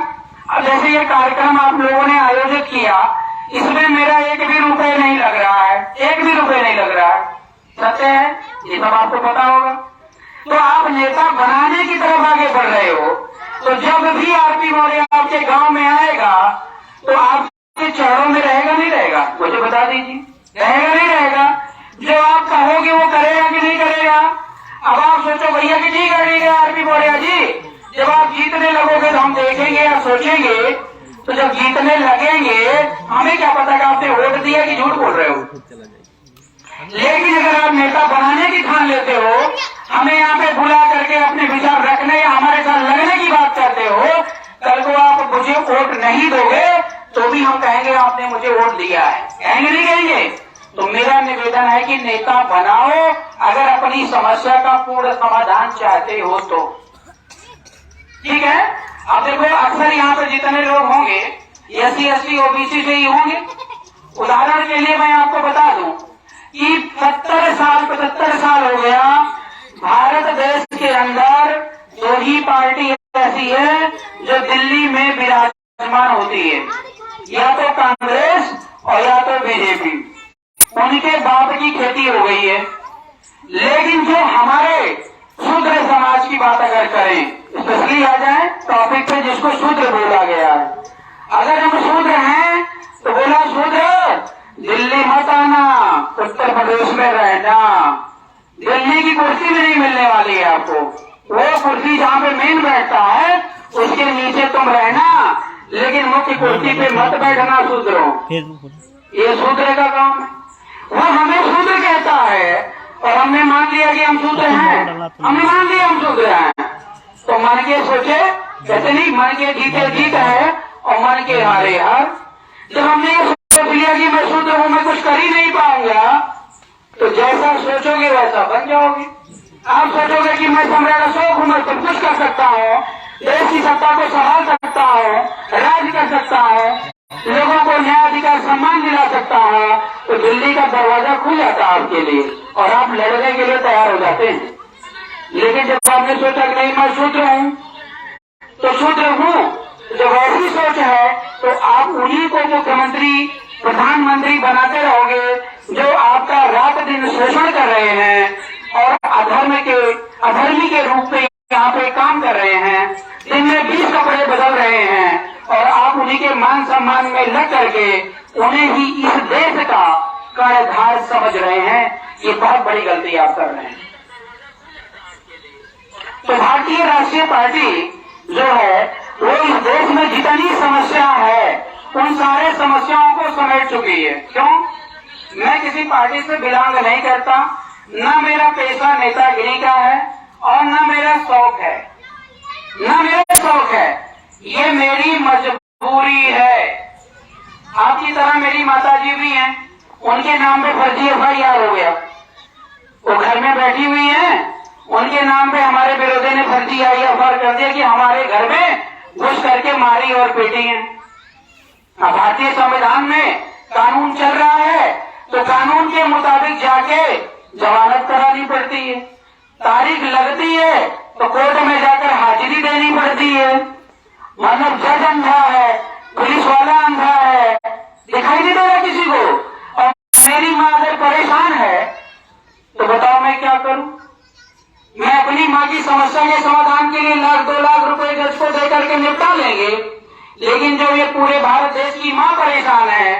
अब जैसे ये कार्यक्रम आप लोगों ने आयोजित किया, इसमें मेरा 1 भी रुपए नहीं लग रहा है, 1 भी रुपए नहीं लग रहा है, सत्य है, ये सब आपको पता होगा। तो आप नेता बनाने की तरफ आगे बढ़ रहे हो। तो जब भी आरपी मौर्य आपके गांव में आएगा तो आपके चरणों में रहेगा नहीं रहेगा, मुझे बता दीजिए, रहेगा नहीं रहेगा। जो आप कहोगे वो करेगा कि नहीं करेगा। अब आप सोचो भैया कि नहीं करेगा आरपी मौर्य जी, जब आप जीतने लगोगे तो हम देखेंगे या सोचेंगे। तो जब जीतने लगेंगे हमें क्या पता कि आपने वोट दिया कि झूठ बोल रहे हो। लेकिन अगर आप नेता बनाने की ठान लेते हो, हमें यहाँ पे बुला करके अपने विचार रखने या हमारे साथ लगने की बात करते हो, कल को आप मुझे वोट नहीं दोगे तो भी हम कहेंगे आपने मुझे वोट दिया है, कहेंगे नहीं कहेंगे। तो मेरा निवेदन है कि नेता बनाओ अगर अपनी समस्या का पूर्ण समाधान चाहते हो तो, ठीक है। अब देखो अक्सर यहाँ पे जितने लोग होंगे SC ST OBC से ही होंगे। उदाहरण के लिए मैं आपको बता दूं कि 75 साल हो गया भारत देश के अंदर 2 ही पार्टी ऐसी है जो दिल्ली में विराजमान होती है, या तो कांग्रेस और या तो बीजेपी। उनके बाप की खेती हो गई है। लेकिन जो हमारे शूद्र समाज की बात अगर करें, स्पेशली आ जाए टॉपिक पे जिसको शूद्र बोला गया है, अगर हम शूद्र हैं तो बोला शूद्र दिल्ली मत आना, उत्तर प्रदेश में रहना, दिल्ली की कुर्सी भी नहीं मिलने वाली है आपको। वो कुर्सी जहाँ पे मेन बैठता है उसके नीचे तुम रहना, लेकिन मुख्य कुर्सी पे मत बैठना शूद्रों। ये शूद्र का काम है। वो हमें शूद्र कहता है और हमने मान लिया कि हम शूद्र हैं, हमने मान लिया हम शूद्र हैं। तो मन के सोचे कहते नहीं, मन के जीते जीत है और मन के हारे हार। जब हमने ये सोच लिया कि मैं शूद्र हूँ, मैं कुछ कर ही नहीं पाऊंगा, तो जैसा सोचोगे वैसा बन जाओगे। आप सोचोगे कि मैं सम्राट अशोक हूँ, मैं सब कुछ कर सकता हूँ, देश की सत्ता को संभाल सकता हूँ, राज कर सकता हूँ, लोगों को न्याय अधिकार सम्मान दिला सकता हूँ, तो दिल्ली का दरवाजा खुल जाता है आपके लिए और आप लड़ने के लिए तैयार हो जाते हैं। लेकिन जब आपने सोचा कि नहीं मैं शूद्र हूँ तो शूद्र हूँ, जब ऐसी सोच है तो आप उन्हीं को मुख्यमंत्री प्रधानमंत्री बनाते रहोगे जो आपका रात दिन शोषण कर रहे हैं और अधर्मी के रूप में यहाँ पे काम कर रहे हैं, दिन में 20 कपड़े बदल रहे हैं और आप उन्हीं के मान सम्मान में लग करके उन्हें ही इस देश का कर्णधार समझ रहे हैं। ये बहुत बड़ी गलती आप कर रहे हैं। तो भारतीय राष्ट्रीय पार्टी जो है वो इस देश में जितनी समस्या है उन सारे समस्याओं को समेट चुकी है। क्यों? मैं किसी पार्टी से बिलोंग नहीं करता, न मेरा पेशा नेतागिरी का है और न मेरा शौक है, न मेरा शौक है, ये मेरी मजबूरी है। आपकी तरह मेरी माताजी भी हैं, उनके नाम पे फर्जी FIR हो गया, वो घर में बैठी हुई हैं, उनके नाम पे हमारे विरोधी ने फर्जी IFR कर दिया कि हमारे घर में घुस करके मारी और पीटी है। अब भारतीय संविधान में कानून चल रहा है तो कानून के मुताबिक जाके जमानत करानी पड़ती है, तारीख लगती है तो कोर्ट में जाकर हाजिरी देनी पड़ती है। मतलब जज अंधा है, पुलिस वाला अंधा है, दिखाई नहीं दे रहा किसी को। और मेरी माँ अगर परेशान है क्या करूं? मैं अपनी माँ की समस्या के समाधान के लिए 1-2 लाख रुपए जज को देकर के निपटा लेंगे, लेकिन जो ये पूरे भारत देश की माँ परेशान है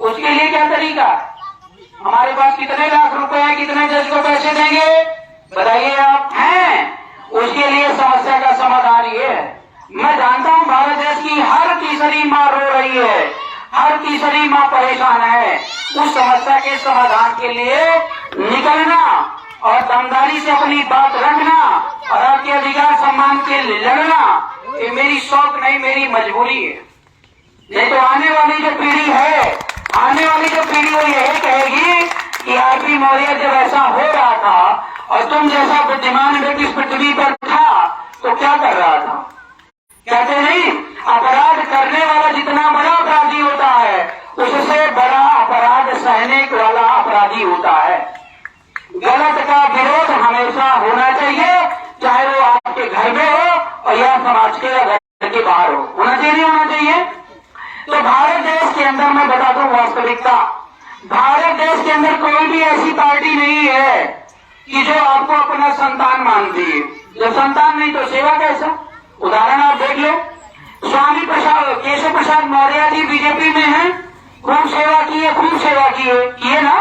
उसके लिए क्या तरीका? हमारे पास कितने लाख रुपए हैं, कितने जज को पैसे देंगे बताइए आप हैं? उसके लिए समस्या का समाधान ये है। मैं जानता हूं भारत देश की हर तीसरी माँ रो रही है, हर तीसरी माँ परेशान है। उस समस्या के समाधान के लिए निकलना और दमदारी से अपनी बात रखना और आपके अधिकार सम्मान के लिए लड़ना, ये मेरी शौक नहीं, मेरी मजबूरी है। नहीं तो आने वाली जो पीढ़ी है, आने वाली जो पीढ़ी वो यही कहेगी कि आरपी मौर्य जब ऐसा हो रहा था और तुम जैसा बुद्धिमान व्यक्ति इस पृथ्वी पर था तो क्या कर रहा था? कहते नहीं, अपराध करने वाला जितना बड़ा अपराधी होता है उससे बड़ा अपराध सहने वाला अपराधी होता है। गलत का विरोध हमेशा होना चाहिए, चाहे वो आपके घर में हो और या समाज के या घर के बाहर हो। होना चाहिए नहीं होना चाहिए? तो भारत देश के अंदर मैं बता दूं वास्तविकता, भारत देश के अंदर कोई भी ऐसी पार्टी नहीं है कि जो आपको अपना संतान मानती है। जब संतान नहीं तो सेवा कैसा? उदाहरण आप देख लो, स्वामी केशव प्रसाद मौर्य जी बीजेपी में हैं, खूब सेवा की है, खूब सेवा की है ना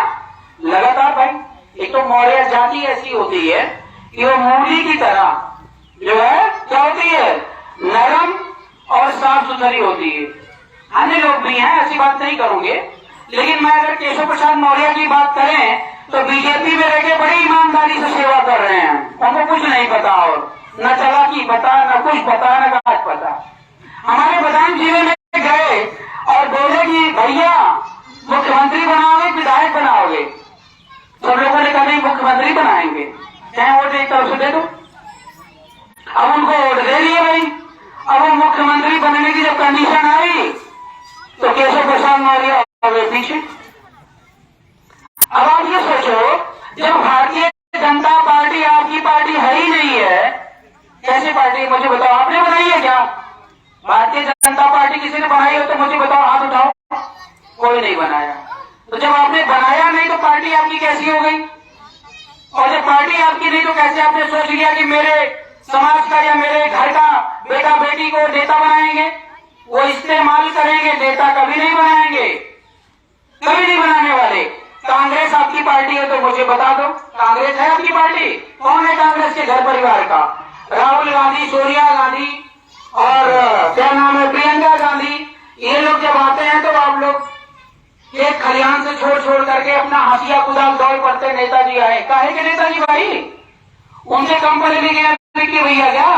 लगातार भाई। एक तो मौर्य जाति ऐसी होती है कि वो मूली की तरह जो है क्या होती है, नरम और साफ सुथरी होती है। अन्य लोग भी हैं, ऐसी बात नहीं करूंगे, लेकिन मैं अगर केशव प्रसाद मौर्य की बात करें तो बीजेपी में रहकर बड़ी ईमानदारी से सेवा कर रहे हैं। उनको कुछ नहीं पता और न चालाकी पता, न कुछ पता, न काज पता। हमारे बदायूं जिले में गए और बोले कि भैया मुख्यमंत्री बनाओगे, विधायक बनाओगे? सब लोगों ने कहा नहीं, मुख्यमंत्री बनाएंगे। चाहे वोट एक तरफ से दे दो। अब उनको वोट दे दिए भाई। अब वो मुख्यमंत्री बनने की जब कंडीशन आई तो केशव प्रसाद मौर्य हो गए पीछे। अब आप ये सोचो, जब भारतीय जनता पार्टी आपकी पार्टी है ही नहीं है, कैसी पार्टी मुझे बताओ? आपने बनाई है क्या? भारतीय जनता पार्टी किसी ने बनाई हो तो मुझे बताओ, हाथ उठाओ। कोई नहीं बनाया। तो जब आपने बनाया नहीं तो पार्टी आपकी कैसी हो गई? और जब पार्टी आपकी नहीं तो कैसे आपने सोच लिया कि मेरे समाज का या मेरे घर का बेटा बेटी को नेता बनाएंगे? वो इस्तेमाल करेंगे, नेता कभी नहीं बनाएंगे, कभी नहीं बनाने वाले। कांग्रेस आपकी पार्टी है तो मुझे बता दो, कांग्रेस है आपकी पार्टी? कौन है कांग्रेस के घर परिवार का? राहुल गांधी, सोनिया गांधी और क्या नाम है, प्रियंका गांधी। ये लोग जब आते हैं तो आप लोग एक खलिहान से छोड़ करके अपना हंसिया कुदाल दौड़ पड़ते नेताजी आए। काहे के नेताजी भाई? उनसे कम पढ़े लिखे भैया क्या?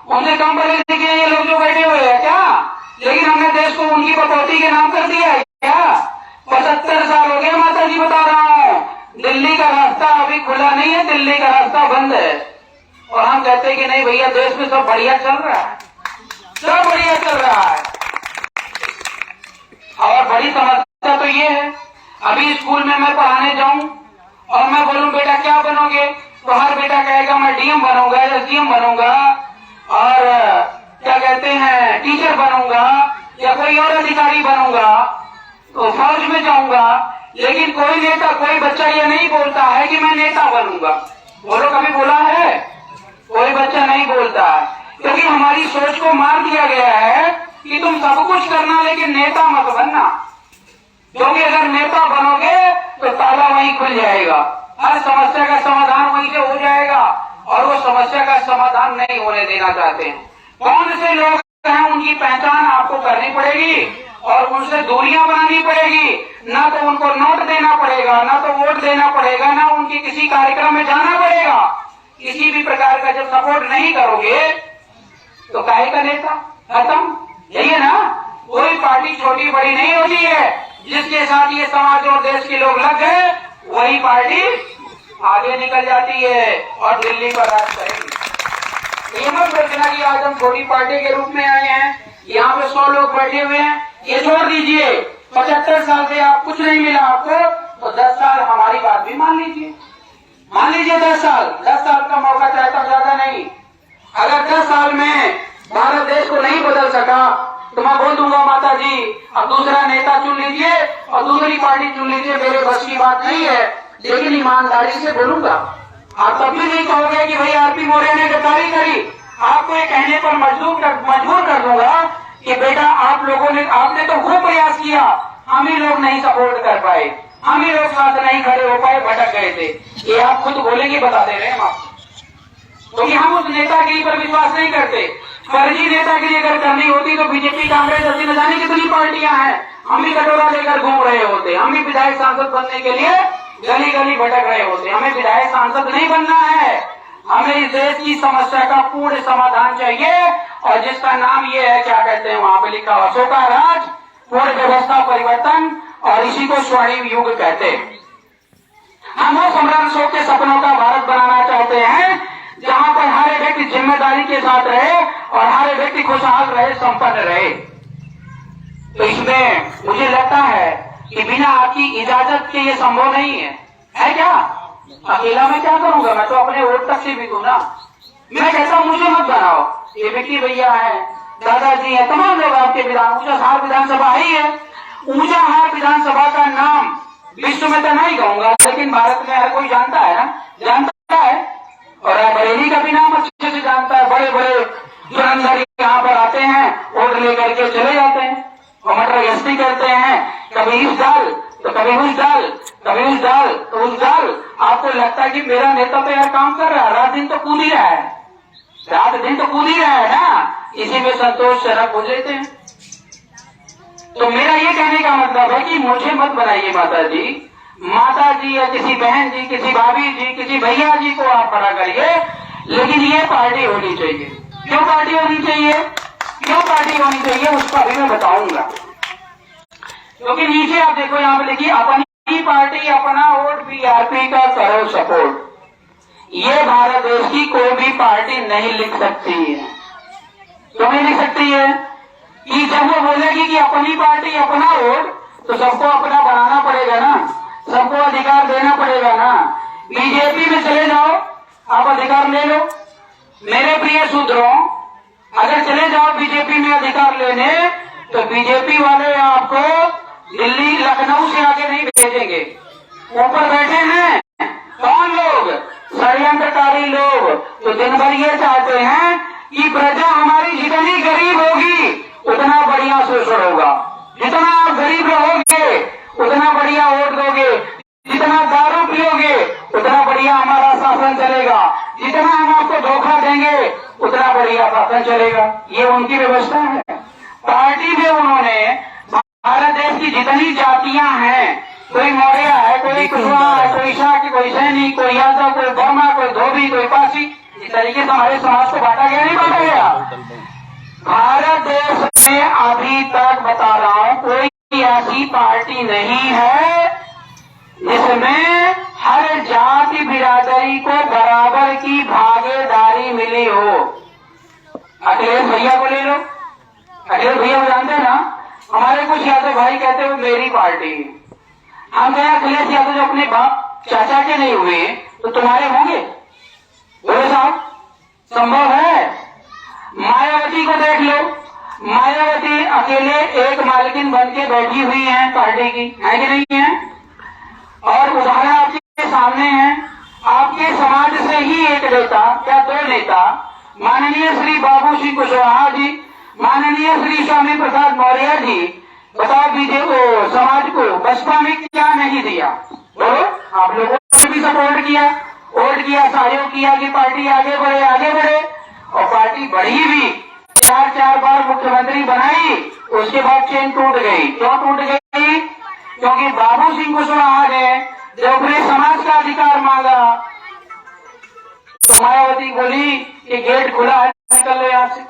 उनसे कम पढ़े लिखे ये लोग जो बैठे हुए हैं क्या? लेकिन हमने देश को उनकी बकौती के नाम कर दिया है क्या? 75 साल हो गए माता जी, बता रहा हूँ। दिल्ली का रास्ता अभी खुला नहीं है, दिल्ली का रास्ता बंद है। और हम कहते हैं कि नहीं भैया देश में सब बढ़िया चल रहा है, सब बढ़िया चल रहा है। और बड़ी समस्या तो ये है, अभी स्कूल में मैं पढ़ाने जाऊं और मैं बोलूं बेटा क्या बनोगे, तो हर बेटा कहेगा मैं डीएम बनूंगा, एसडीएम बनूंगा और क्या कहते हैं टीचर बनूंगा या कोई और अधिकारी बनूंगा, तो फौज में जाऊंगा। लेकिन कोई नेता, कोई बच्चा ये नहीं बोलता है कि मैं नेता बनूंगा। बोलो, कभी बोला है? कोई बच्चा नहीं बोलता है, क्योंकि हमारी सोच को मार दिया गया है कि तुम सब कुछ करना लेकिन नेता मत बनना। क्योंकि अगर नेता बनोगे तो ताला वहीं खुल जाएगा, हर समस्या का समाधान वहीं से हो जाएगा, और वो समस्या का समाधान नहीं होने देना चाहते हैं। कौन से लोग हैं उनकी पहचान आपको करनी पड़ेगी और उनसे दूरियां बनानी पड़ेगी। ना तो उनको नोट देना पड़ेगा, ना तो वोट देना पड़ेगा, ना उनकी किसी कार्यक्रम में जाना पड़ेगा। किसी भी प्रकार का जब सपोर्ट नहीं करोगे तो काहे का नेता? खत्म। यही है ना, कोई पार्टी छोटी बड़ी नहीं होती है, जिसके साथ ये समाज और देश के लोग लग गए वही पार्टी आगे निकल जाती है और दिल्ली पर राज करेगी। ये मत सोचना कि आज हम छोटी पार्टी के रूप में आए हैं, यहाँ पे 100 लोग बैठे हुए हैं, ये छोड़ दीजिए। 75 साल से आप कुछ नहीं मिला आपको, तो 10 साल हमारी बात भी मान लीजिए। मान लीजिए 10 साल का मौका चाहता, ज्यादा नहीं। अगर 10 साल में भारत देश को नहीं बदल सका तो मैं बोल दूंगा माता जी अब दूसरा नेता चुन लीजिए और दूसरी पार्टी चुन लीजिए, मेरे बस की बात नहीं है, लेकिन ईमानदारी से बोलूंगा। आप तब भी नहीं कहोगे कि भाई आरपी मौर्य ने गद्दारी करी। आपको ये कहने पर मजबूर कर दूंगा कि बेटा आपने तो खूब प्रयास किया, हम ही लोग नहीं सपोर्ट कर पाए, हम ही लोग साथ नहीं खड़े हो पाए, भटक गए थे। ये आप खुद बोलेंगे, बता दे रहे हैं आप, क्योंकि हम उस नेतागिरी पर विश्वास नहीं करते। फर्जी नेतागिरी अगर करनी होती तो बीजेपी कांग्रेस ऐसी न जाने कितनी पार्टियां हैं, हम भी कटोरा लेकर घूम रहे होते, हम भी विधायक सांसद बनने के लिए गली गली भटक रहे होते। हमें विधायक सांसद नहीं बनना है, हमें इस देश की समस्या का पूर्ण समाधान चाहिए, और जिसका नाम ये है, क्या कहते हैं वहां पे लिखा हुआ, अशोका राज, पूर्ण व्यवस्था परिवर्तन, और इसी को स्वर्णिम युग कहते हैं। हम वो सम्राट अशोक के सपनों का भारत बनाना चाहते हैं, जहां पर हर व्यक्ति जिम्मेदारी के साथ रहे और हर व्यक्ति खुशहाल रहे, संपन्न रहे। तो इसमें मुझे लगता है कि बिना आपकी इजाजत के ये संभव नहीं है क्या? अकेला मैं क्या करूंगा, मैं तो अपने वोट तक सीमित हूं ना। मैं कहता हूं मुझे मत बनाओ, ये विक्की भैया है, दादाजी है, तमाम लोग आपके ऊंचाहार विधानसभा ही है। ऊंचाहार विधानसभा का नाम विश्व में तो नहीं कहूंगा, लेकिन भारत में हर कोई जानता है ना, जानता है, और बरेली का भी नाम अच्छे से जानता है। बड़े बड़े धुरंधर यहाँ पर आते हैं, वोट लेकर के चले जाते हैं और मटर गश्ती करते हैं, कभी इस डाल तो कभी उस डाल, कभी उस डाल तो उस डाल। आपको लगता है कि मेरा नेता तो यार काम कर रहा है, रात दिन तो कूद ही रहा है, रात दिन तो कूद ही रहा है ना, इसी में संतोष शराब हो लेते हैं। तो मेरा ये कहने का मतलब है कि मुझे मत बनाइए माता जी या किसी बहन जी, किसी भाभी जी, किसी भैया जी को आप खड़ा करिए, लेकिन ये पार्टी होनी चाहिए। क्यों पार्टी होनी चाहिए, क्यों पार्टी होनी चाहिए, उसका भी मैं बताऊंगा। क्योंकि नीचे आप देखो, यहाँ पे लिखिए, अपनी पार्टी अपना वोट, बीआरपी का करो सपोर्ट। ये भारत देश की कोई भी पार्टी नहीं लिख सकती है। क्यों नहीं लिख सकती है? कि जब वो बोलेगी कि अपनी पार्टी अपना वोट, तो सबको अपना बनाना पड़ेगा ना, सबको अधिकार देना पड़ेगा ना। बीजेपी में चले जाओ, आप अधिकार ले लो। मेरे प्रिय शूद्रों, अगर चले जाओ बीजेपी में अधिकार लेने, तो बीजेपी वाले आपको दिल्ली लखनऊ से आगे नहीं भेजेंगे। ऊपर बैठे हैं कौन लोग? षड्यंत्रकारी लोग, तो दिन भर ये चाहते हैं कि प्रजा हमारी जितनी गरीब होगी उतना बढ़िया शोषण होगा, जितना आप गरीब रहोगे उतना बढ़िया वोट दोगे, जितना दारू पियोगे उतना बढ़िया हमारा शासन चलेगा, जितना हम आपको धोखा देंगे उतना बढ़िया शासन चलेगा। ये उनकी व्यवस्था है। पार्टी में उन्होंने भारत देश की जितनी जातियां हैं, कोई मौर्य है, कोई कुशवाहा है, कोई शाक्य, कोई सैनिक, कोई यादव, कोई वर्मा, कोई धोबी, कोई पासी, इस तरीके से हमारे समाज को बांटा गया, नहीं बांटा गया। भारत देश में अभी तक बता रहा हूं, कोई ऐसी पार्टी नहीं है जिसमें हर जाति बिरादरी को बराबर की भागीदारी मिली हो। अखिलेश भैया को ले लो, अखिलेश भैया को जानते हैं ना, हमारे कुछ यादव भाई कहते हैं मेरी पार्टी। हम कहें अखिलेश यादव जो अपने बाप चाचा के नहीं हुए तो तुम्हारे होंगे? बोले साहब, संभव है? मायावती को देख लो, मायावती अकेले एक मालकिन बन के बैठी हुई है पार्टी की, है कि नहीं है? और उदाहरण आपके सामने है, आपके समाज से ही एक नेता या दो नेता, माननीय श्री बाबू सिंह कुशवाहा जी, माननीय श्री स्वामी प्रसाद मौर्य जी, बताओ बीजेपी समाज को बसपा में क्या नहीं दिया? बोलो, आप लोगों ने भी सपोर्ट किया, वोट किया, सहयोग किया कि पार्टी आगे बढ़े, आगे बढ़े, और पार्टी बढ़ी भी, 4 बार मुख्यमंत्री बनाई, उसके बाद चेन टूट गई। क्यों टूट गई? क्योंकि बाबू सिंह कुशवाहा ने जब अपने समाज का अधिकार मांगा तो मायावती बोली कि गेट खुला है, निकल लो यहां से।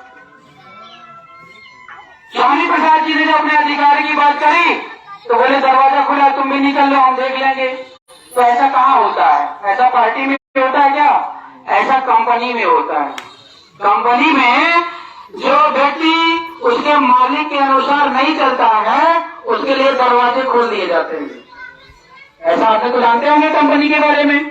स्वामी प्रसाद जी ने जब अपने अधिकार की बात करी तो बोले दरवाजा खुला, तुम भी निकल लो, हम देख लेंगे। तो ऐसा कहाँ होता है? ऐसा पार्टी में होता है क्या? ऐसा कंपनी में होता है। कंपनी में जो व्यक्ति उसके मालिक के अनुसार नहीं चलता है, उसके लिए दरवाजे खोल दिए जाते हैं। ऐसा आपने तो जानते होंगे कंपनी के बारे में।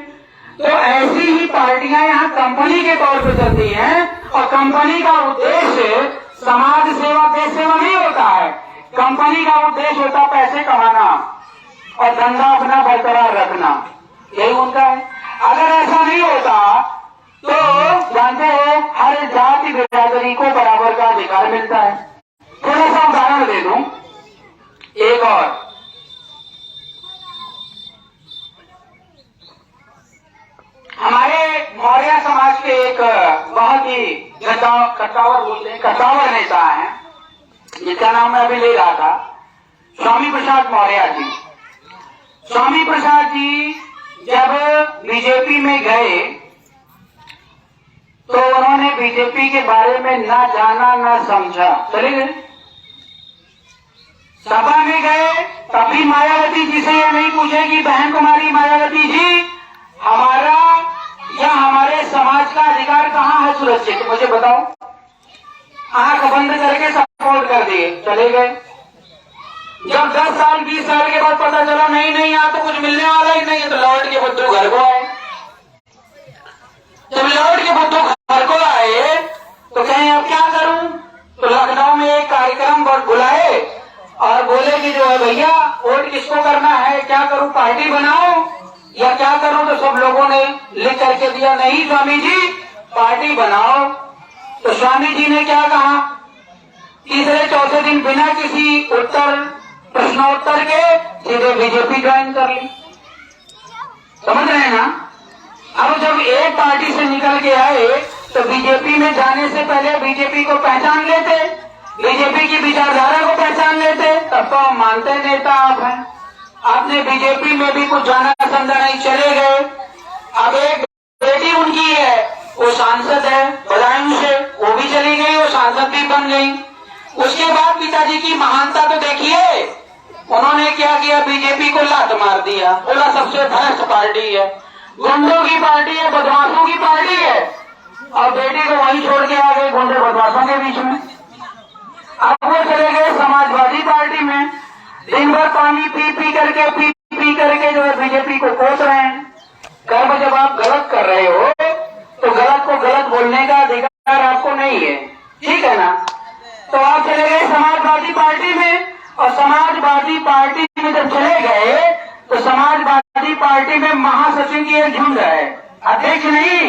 तो ऐसी ही पार्टियां यहाँ कंपनी के तौर पर चलती हैं, और कंपनी का उद्देश्य समाज सेवा, देश सेवा नहीं होता है। कंपनी का उद्देश्य होता पैसे कमाना और धंधा अपना बरकरार रखना, यही उनका है। अगर ऐसा नहीं होता तो जानते हो हर जाति बिरादरी को बराबर का अधिकार मिलता है। थोड़ा सा उदाहरण दे दूं एक और। हमारे मौर्य समाज के एक बहुत ही कद्दावर नेता है, जिसका नाम मैं अभी ले रहा था, स्वामी प्रसाद मौर्य जी। स्वामी प्रसाद जी जब बीजेपी में गए तो उन्होंने बीजेपी के बारे में ना जाना ना समझा, चले गए। सभा में गए तभी मायावती जी से यह नहीं पूछे कि बहन कुमारी मायावती जी, हमारा या हमारे समाज का अधिकार कहाँ है सुरक्षित, मुझे बताओ। आंख बंद करके सपोर्ट कर दिए, चले गए। जब 10 साल 20 साल के बाद पता चला नहीं नहीं यहाँ तो कुछ मिलने वाला ही नहीं है, तो लौट के बुद्धू घर को आए। जब लौट के बुद्धू घर को आए तो कहें अब क्या करूं, तो लखनऊ में एक कार्यक्रम बुलाए और बोले कि जो है भैया वोट किसको करना है, क्या करूं, पार्टी बनाओ या क्या करूं। तो सब लोगों ने लिख करके दिया, नहीं स्वामी जी पार्टी बनाओ। तो स्वामी जी ने क्या कहा, तीसरे चौथे दिन बिना किसी प्रश्नोत्तर के सीधे बीजेपी ज्वाइन कर ली। समझ रहे हैं ना। अब जब एक पार्टी से निकल के आए तो बीजेपी में जाने से पहले बीजेपी को पहचान लेते, बीजेपी की विचारधारा को पहचान लेते, तब तो हम मानते नेता आप हैं। आपने बीजेपी में भी कुछ जाना समझा नहीं, चले गए। अब एक बेटी उनकी है, वो सांसद है, बदायूं से, वो भी चली गई, वो सांसद भी बन गई। उसके बाद पिताजी की महानता तो देखिए, उन्होंने क्या किया, बीजेपी को लात मार दिया, बोला सबसे भ्रष्ट पार्टी है, गुंडों की पार्टी है, बदमाशों की पार्टी है। और बेटी को वहीं छोड़ के आ गए गुंडे बदमाशों के बीच में। अब वो चले गए समाजवादी पार्टी में, दिन भर पानी पी पी करके जो है बीजेपी को कोस रहे हैं। कर्म जब आप गलत कर रहे हो तो गलत को गलत बोलने का अधिकार आपको नहीं है, ठीक है ना। तो आप चले गए समाजवादी पार्टी में, और समाजवादी पार्टी में जब चले गए तो समाजवादी पार्टी में महासचिव की एक झुंड है, अध्यक्ष नहीं।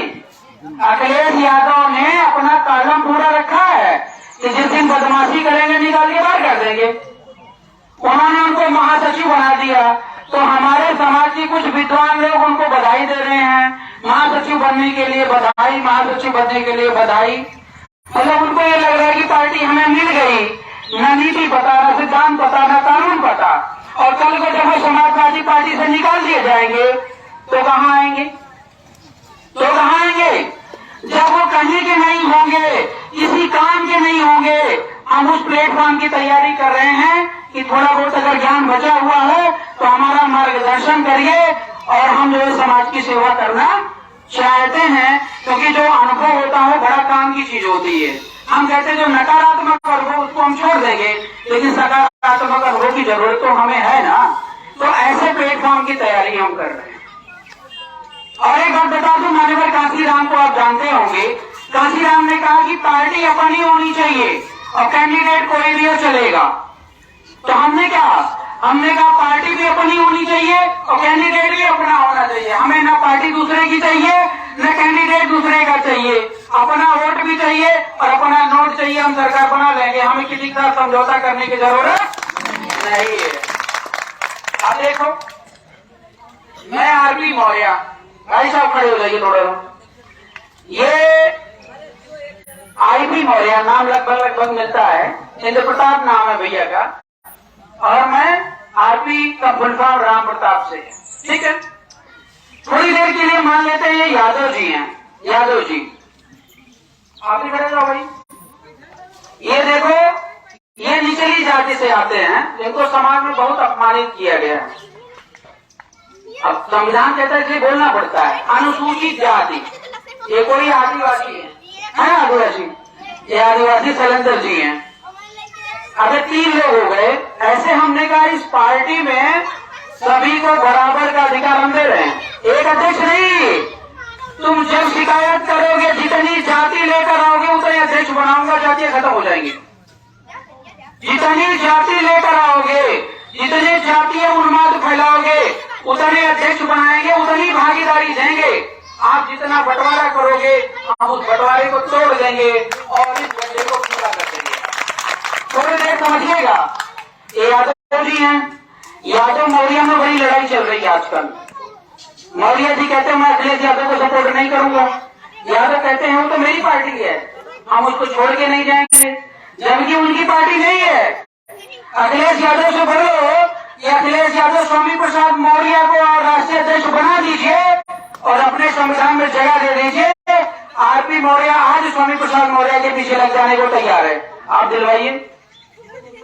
अखिलेश यादव ने अपना कॉलम पूरा रखा है कि जिस दिन बदमाशी करेंगे निकाल के बाहर कर देंगे। उन्होंने उनको महासचिव बना दिया। तो हमारे समाज के कुछ विद्वान लोग उनको बधाई दे रहे हैं, महासचिव बनने के लिए बधाई, महासचिव बनने के लिए बधाई। मतलब उनको ये लग रहा है कि पार्टी हमें मिल गई, न नीति पता, न सिद्धांत पता, न कानून पता। और कल को जब वो समाजवादी पार्टी से निकाल दिए जाएंगे तो कहाँ आएंगे, जब वो कहीं के नहीं होंगे, किसी काम के नहीं होंगे। हम उस प्लेटफॉर्म की तैयारी कर रहे हैं कि थोड़ा बहुत अगर ज्ञान बचा हुआ है तो हमारा मार्गदर्शन करिए, और हम जो है समाज की सेवा करना चाहते हैं। क्योंकि जो अनुभव होता है बड़ा काम की चीज होती है। हम कहते हैं जो नकारात्मक अनुभव उसको हम छोड़ देंगे, लेकिन सकारात्मक अनुभव की जरूरत तो हमें है ना। तो ऐसे प्लेटफॉर्म की तैयारी हम कर रहे हैं। और एक बात बता दूं, मान्यवर कांसीराम को आप जानते होंगे। कांसीराम ने कहा कि पार्टी अपनी होनी चाहिए और कैंडिडेट कोई भी हो चलेगा। तो हमने कहा पार्टी भी अपनी होनी चाहिए और कैंडिडेट भी अपना होना चाहिए। हमें ना पार्टी दूसरे की चाहिए, न कैंडिडेट दूसरे का चाहिए। अपना वोट भी चाहिए और अपना नोट चाहिए। हम सरकार बना लेंगे, हमें किसी के साथ समझौता करने की जरूरत नहीं है। अब देखो, मैं आरपी मौर्य, भाई साहब खड़े हो जाइए थोड़ा। ये आईपी मौर्य नाम लगभग मिलता है, इंद्र प्रताप नाम है भैया का, और मैं आरपी का फुल फॉर्म राम प्रताप से, ठीक है। थोड़ी देर के लिए मान लेते हैं ये यादव जी हैं, यादव जी आप ही खड़े हो भाई। ये देखो, ये निचली जाति से आते हैं, जिनको समाज में बहुत अपमानित किया गया है। अब संविधान कहता है इसलिए बोलना पड़ता है, अनुसूचित जाति। ये कोई आदिवासी है आदिवासी, ये आदिवासी शैलेंद्र जी हैं। अबे 3 लोग हो गए। ऐसे हमने कहा इस पार्टी में सभी को बराबर का अधिकार हम दे रहे हैं, एक अध्यक्ष नहीं। तुम जब शिकायत करोगे, जितनी जाति लेकर आओगे उतने अध्यक्ष बनाऊंगा, जातियां खत्म हो जाएंगी। जितनी जाति लेकर आओगे, जितने जातीय उन्माद फैलाओगे, उतने अध्यक्ष बनाएंगे, उतनी भागीदारी देंगे। आप जितना बंटवारा करोगे हम उस बंटवारे को तोड़ देंगे और इस गड्ढे को पूरा कर देंगे। थोड़ी देर समझिएगा। ये यादव जी हैं, यादव मौर्य में बड़ी लड़ाई चल रही है आजकल। मौर्य जी कहते हैं मैं अखिलेश यादव को सपोर्ट नहीं करूंगा। यादव कहते हैं वो तो मेरी पार्टी है, हम उसको छोड़ के नहीं जाएंगे, जबकि उनकी पार्टी नहीं है। अखिलेश यादव से बोलो कि अखिलेश यादव स्वामी प्रसाद मौर्य को राष्ट्रीय अध्यक्ष बना दीजिए और अपने संविधान में जगह दे दीजिए। आरपी मौर्य आज स्वामी प्रसाद मौर्य के पीछे लग जाने को तैयार है। आप दिलवाइए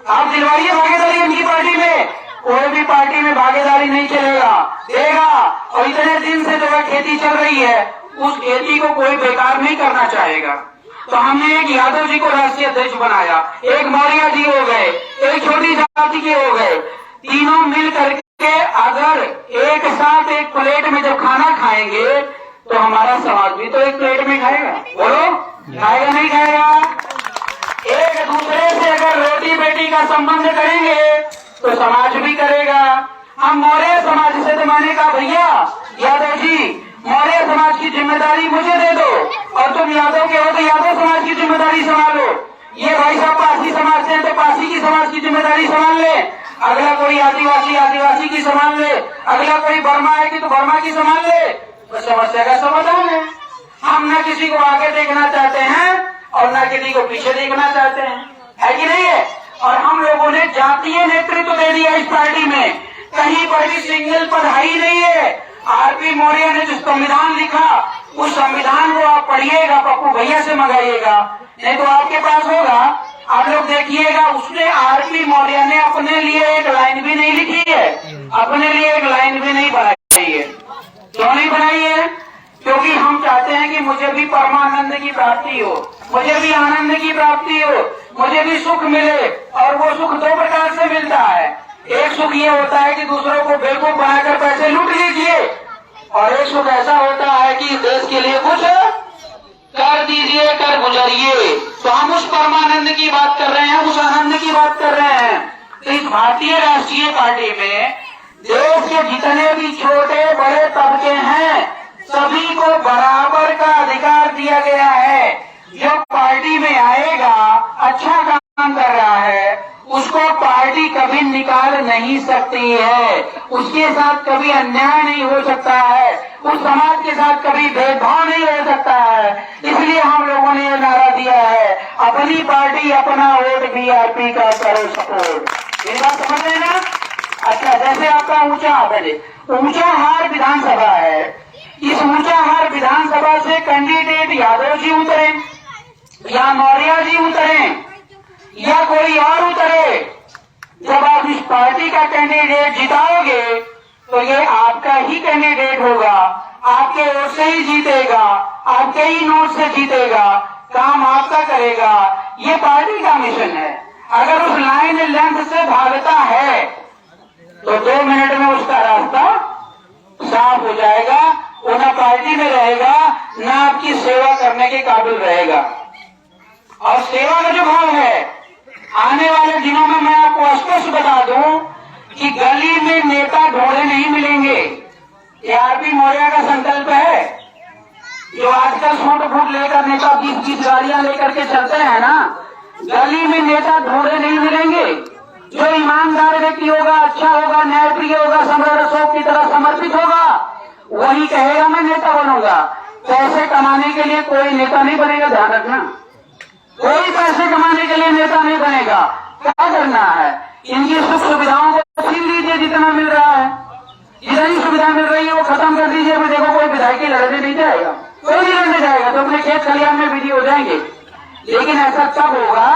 भागीदारी उनकी पार्टी में। कोई भी पार्टी में भागीदारी नहीं चलेगा, देगा। और इतने दिन से जो है खेती चल रही है, उस खेती को कोई बेकार नहीं करना चाहेगा। तो हमने एक यादव जी को राष्ट्रीय अध्यक्ष बनाया, एक मौर्य जी हो गए, एक छोटी जाति के हो गए। तीनों मिल करके अगर एक साथ एक प्लेट में जब खाना खाएंगे तो हमारा समाज भी तो एक प्लेट में खाएगा। बोलो, खाएगा नहीं खाएगा? एक दूसरे से अगर रोटी बेटी का संबंध करेंगे तो समाज भी करेगा। हम मौर्य समाज से तो मैंने कहा भैया यादव जी, मौर्य समाज की जिम्मेदारी मुझे दे दो और तुम यादव के हो तो यादव समाज की जिम्मेदारी संभालो। ये भाई साहब पासी समाज से हैं तो पासी की समाज की जिम्मेदारी संभाल ले, अगला कोई आदिवासी की संभाल ले, अगला कोई बर्मा आएगी तो बर्मा की संभाल ले। तो समस्या का समाधान है। हम न किसी को आगे देखना चाहते हैं और न किसी को पीछे देखना चाहते हैं, है कि नहीं है? और हम लोगों ने जातीय नेतृत्व दे दिया इस पार्टी में, कहीं पर भी सिंगल पढ़ाई नहीं है। आरपी मौर्य ने जो संविधान लिखा उस संविधान को आप पढ़िएगा, पप्पू भैया से मंगाइएगा, नहीं तो आपके पास होगा। आप लोग देखिएगा, उसने आरपी मौर्य ने अपने लिए एक लाइन भी नहीं लिखी है, अपने लिए एक लाइन भी नहीं बनाई है। क्यों नहीं बनाई है? क्योंकि हम चाहते हैं कि मुझे भी परमानंद की प्राप्ति हो, मुझे भी आनंद की प्राप्ति हो, मुझे भी सुख मिले। और वो सुख दो प्रकार से मिलता है। एक सुख ये होता है कि दूसरों को बेवकूफ बनाकर पैसे लूट लीजिए, और एक सुख ऐसा होता है कि देश के लिए कुछ कर दीजिए, कर गुजरिए। तो हम उस परमानंद की बात कर रहे हैं, उस आनंद की बात कर रहे हैं। तो इस भारतीय राष्ट्रीय पार्टी में देश के जितने भी छोटे बड़े तबके हैं सभी को बराबर का अधिकार दिया गया है। जो पार्टी में आएगा, अच्छा काम कर रहा है, उसको पार्टी कभी निकाल नहीं सकती है, उसके साथ कभी अन्याय नहीं हो सकता है, उस समाज के साथ कभी भेदभाव नहीं हो सकता है। इसलिए हम लोगों ने ये नारा दिया है, अपनी पार्टी अपना वोट बीआरपी का करो सपोर्ट। ये बात समझ रहे ना? अच्छा, जैसे आपका ऊंचाहार विधानसभा है, इस ऊंचाहार विधानसभा से कैंडिडेट यादव जी उतरे या मौर्य जी उतरे या कोई और उतरे, जब आप इस पार्टी का कैंडिडेट जिताओगे तो ये आपका ही कैंडिडेट होगा, आपके वोट से ही जीतेगा, आपके ही नोट से जीतेगा, काम आपका करेगा। ये पार्टी का मिशन है। अगर उस लाइन लेंथ से भागता है तो 2 मिनट में उसका रास्ता साफ हो जाएगा, वो न पार्टी में रहेगा न आपकी सेवा करने के काबिल रहेगा। और सेवा का जो भाव है, आने वाले दिनों में मैं आपको स्पष्ट बता दूं कि गली में नेता ढोड़े नहीं मिलेंगे। ये आरपी मौर्य का संकल्प है। जो आजकल सूट फूट लेकर नेता 20-20 गाड़ियां लेकर के चलते हैं ना, गली में नेता ढोड़े नहीं मिलेंगे। जो ईमानदार व्यक्ति होगा, अच्छा होगा, न्यायप्रिय होगा, सम्राट की तरह समर्पित होगा, वही कहेगा मैं नेता बनूंगा। पैसे कमाने के लिए कोई नेता नहीं बनेगा, ध्यान रखना। कोई पैसे कमाने के लिए नेता नहीं बनेगा। क्या करना है? इनकी सुख सुविधाओं को छीन लीजिए, जितना मिल रहा है, जितनी सुविधा मिल रही है वो खत्म कर दीजिए। मैं देखो कोई विधायक लड़ने नहीं जाएगा, कोई नहीं लड़ने जाएगा, तो अपने खेत खलिहान में बिजी हो जाएंगे। लेकिन ऐसा तब होगा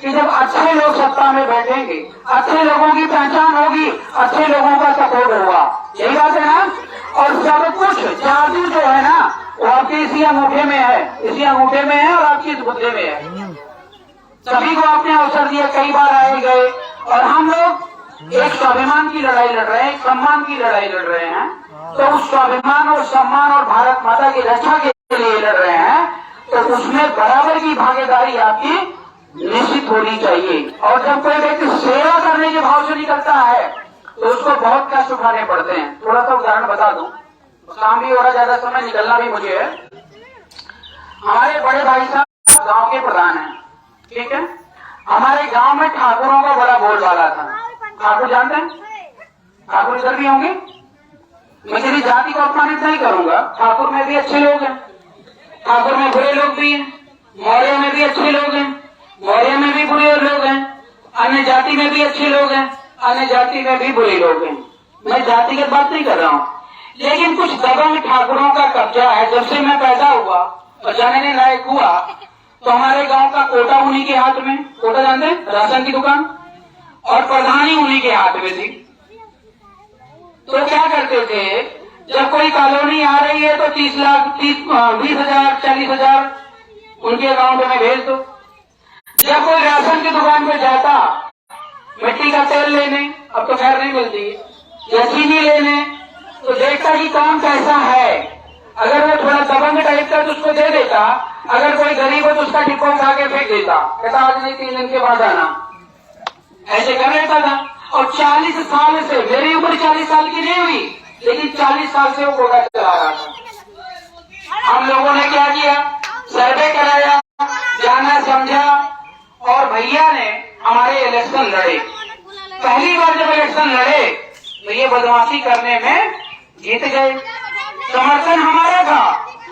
कि जब अच्छे लोग सत्ता में बैठेंगे, अच्छे लोगों की पहचान होगी, अच्छे लोगों का सपोर्ट होगा। यही बात है ना? और सब कुछ जादू जो है ना, वो आपके इसी अंगूठे में है, इसी अंगूठे में है और आपकी इस बुद्धि में है। सभी को आपने अवसर दिया, कई बार आए गए, और हम लोग एक स्वाभिमान की लड़ाई लड़ रहे हैं, एक सम्मान की लड़ाई लड़ रहे हैं। तो उस स्वाभिमान और सम्मान और भारत माता की रक्षा के लिए लड़ रहे हैं, तो उसमें बराबर की भागीदारी आपकी निश्चित होनी चाहिए। और जब कोई व्यक्ति सेवा करने के भाव से निकलता है तो उसको बहुत कष्ट उठाने पड़ते हैं। थोड़ा सा उदाहरण बता दूं। काम भी हो रहा, ज्यादा समय निकलना भी मुझे है। हमारे बड़े भाई साहब गांव के प्रधान हैं, ठीक है। हमारे गांव में ठाकुरों का बड़ा बोलबाला था। ठाकुर जानते हैं? ठाकुर इधर भी होंगे। मैं किसी जाति को अपमानित नहीं करूंगा, ठाकुर में भी अच्छे लोग हैं, ठाकुर में बुरे लोग भी हैं, मौर्य में भी अच्छे लोग हैं, मौर्य में भी बुरे लोग हैं, अन्य जाति में भी अच्छे लोग हैं, अन्य जाति में भी बुरे लोग हैं। मैं जातिगत बात नहीं कर रहा हूँ, लेकिन कुछ दबंग ठाकुरों का कब्जा है। जब से मैं पैदा हुआ और जानने लायक हुआ तो हमारे गांव का कोटा उन्हीं के हाथ में, कोटा जानते हैं, राशन की दुकान, और प्रधानी उन्हीं के हाथ में थी। तो क्या करते थे, जब कोई कॉलोनी आ रही है तो 30 लाख 20,000 40,000 उनके अकाउंट में भेज दो। जब कोई राशन की दुकान पे जाता मिट्टी का तेल लेने, अब तो खैर नहीं मिलती, या चीनी लेने, तो देखता कि कौन कैसा है। अगर वो थोड़ा दबंग टाइप का तो उसको दे देता, अगर कोई गरीब हो तो उसका डिब्बा उठा के फेंक देता, कहता आज नहीं 3 दिन के बाद आना। ऐसे कर लेता था। और 40 साल से, मेरी उम्र 40 साल की नहीं हुई, लेकिन 40 साल से वो कोटा चला रहा था। हम लोगों ने क्या किया, सर्वे कराया, जाना समझा, और भैया ने हमारे इलेक्शन लड़े। पहली बार जब इलेक्शन लड़े तो ये बदमाशी करने में जीत गए। समर्थन हमारा था,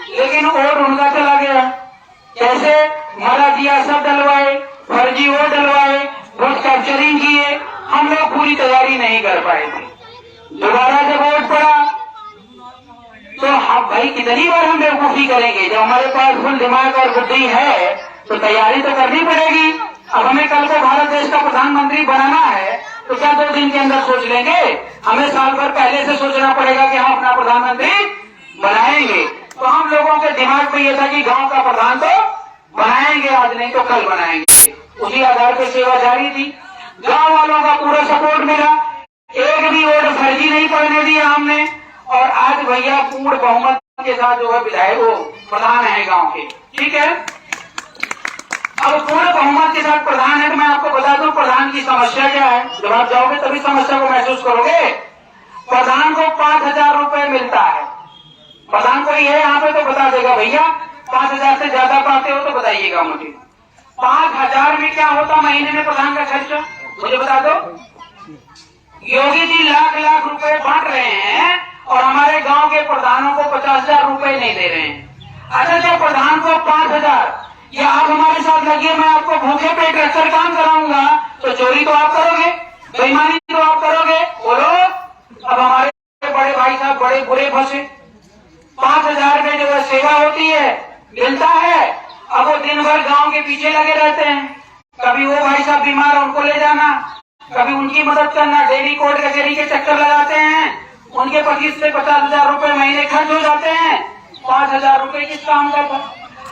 लेकिन वोट उनका चला गया। कैसे? मारा दिया सब डलवाए, फर्जी वोट डलवाए, वोट कैप्चरिंग किए, हम लोग पूरी तैयारी नहीं कर पाए थे। दोबारा जब वोट पड़ा तो हम भाई कितनी बार हम बेवकूफी करेंगे, जब हमारे पास फुल दिमाग और बुद्धि है तो तैयारी तो करनी पड़ेगी। अब हमें कल को भारत देश का प्रधानमंत्री बनाना है तो क्या 2 दिन के अंदर सोच लेंगे? हमें साल भर पहले से सोचना पड़ेगा कि हम अपना प्रधानमंत्री बनाएंगे। तो हम लोगों के दिमाग में यह था कि गांव का प्रधान तो बनाएंगे, आज नहीं तो कल बनाएंगे। उसी आधार पर सेवा जारी थी। गांव वालों का पूरा सपोर्ट मिला, एक भी वोट फर्जी नहीं पड़ने दिया हमने, और आज भैया पूर्ण बहुमत के साथ जो है विधायक वो प्रधान है गांव के, ठीक है। अब पूर्ण बहुमत के साथ प्रधान है तो मैं आपको बता दूं प्रधान की समस्या क्या है। जब आप जाओगे तभी समस्या को महसूस करोगे। प्रधान को 5,000 रुपए मिलता है। प्रधान कोई है यहाँ पे तो बता देगा, भैया 5,000 से ज्यादा पाते हो तो बताइएगा मुझे। 5,000 में क्या होता महीने में प्रधान का खर्चा, मुझे बता दो। योगी जी लाख रुपए बांट रहे हैं और हमारे गांव के प्रधानों को 50,000 रुपए नहीं दे रहे हैं। अच्छा, जो प्रधान को 5,000, या आप हमारे साथ लगिए, मैं आपको भूखे पेट रखकर काम कराऊंगा, तो चोरी तो आप करोगे, बेईमानी तो आप करोगे, बोलो। अब हमारे बड़े भाई साहब बड़े बुरे फंसे। 5,000 में जो है सेवा होती है, मिलता है, अब वो दिन भर गांव के पीछे लगे रहते हैं। कभी वो भाई साहब बीमार, उनको ले जाना, कभी उनकी मदद करना, डेली कोर्ट कचहरी के चक्कर लगाते हैं, उनके 25 से 50,000 रुपए महीने खर्च हो जाते हैं। 5,000 रुपए किस काम का था?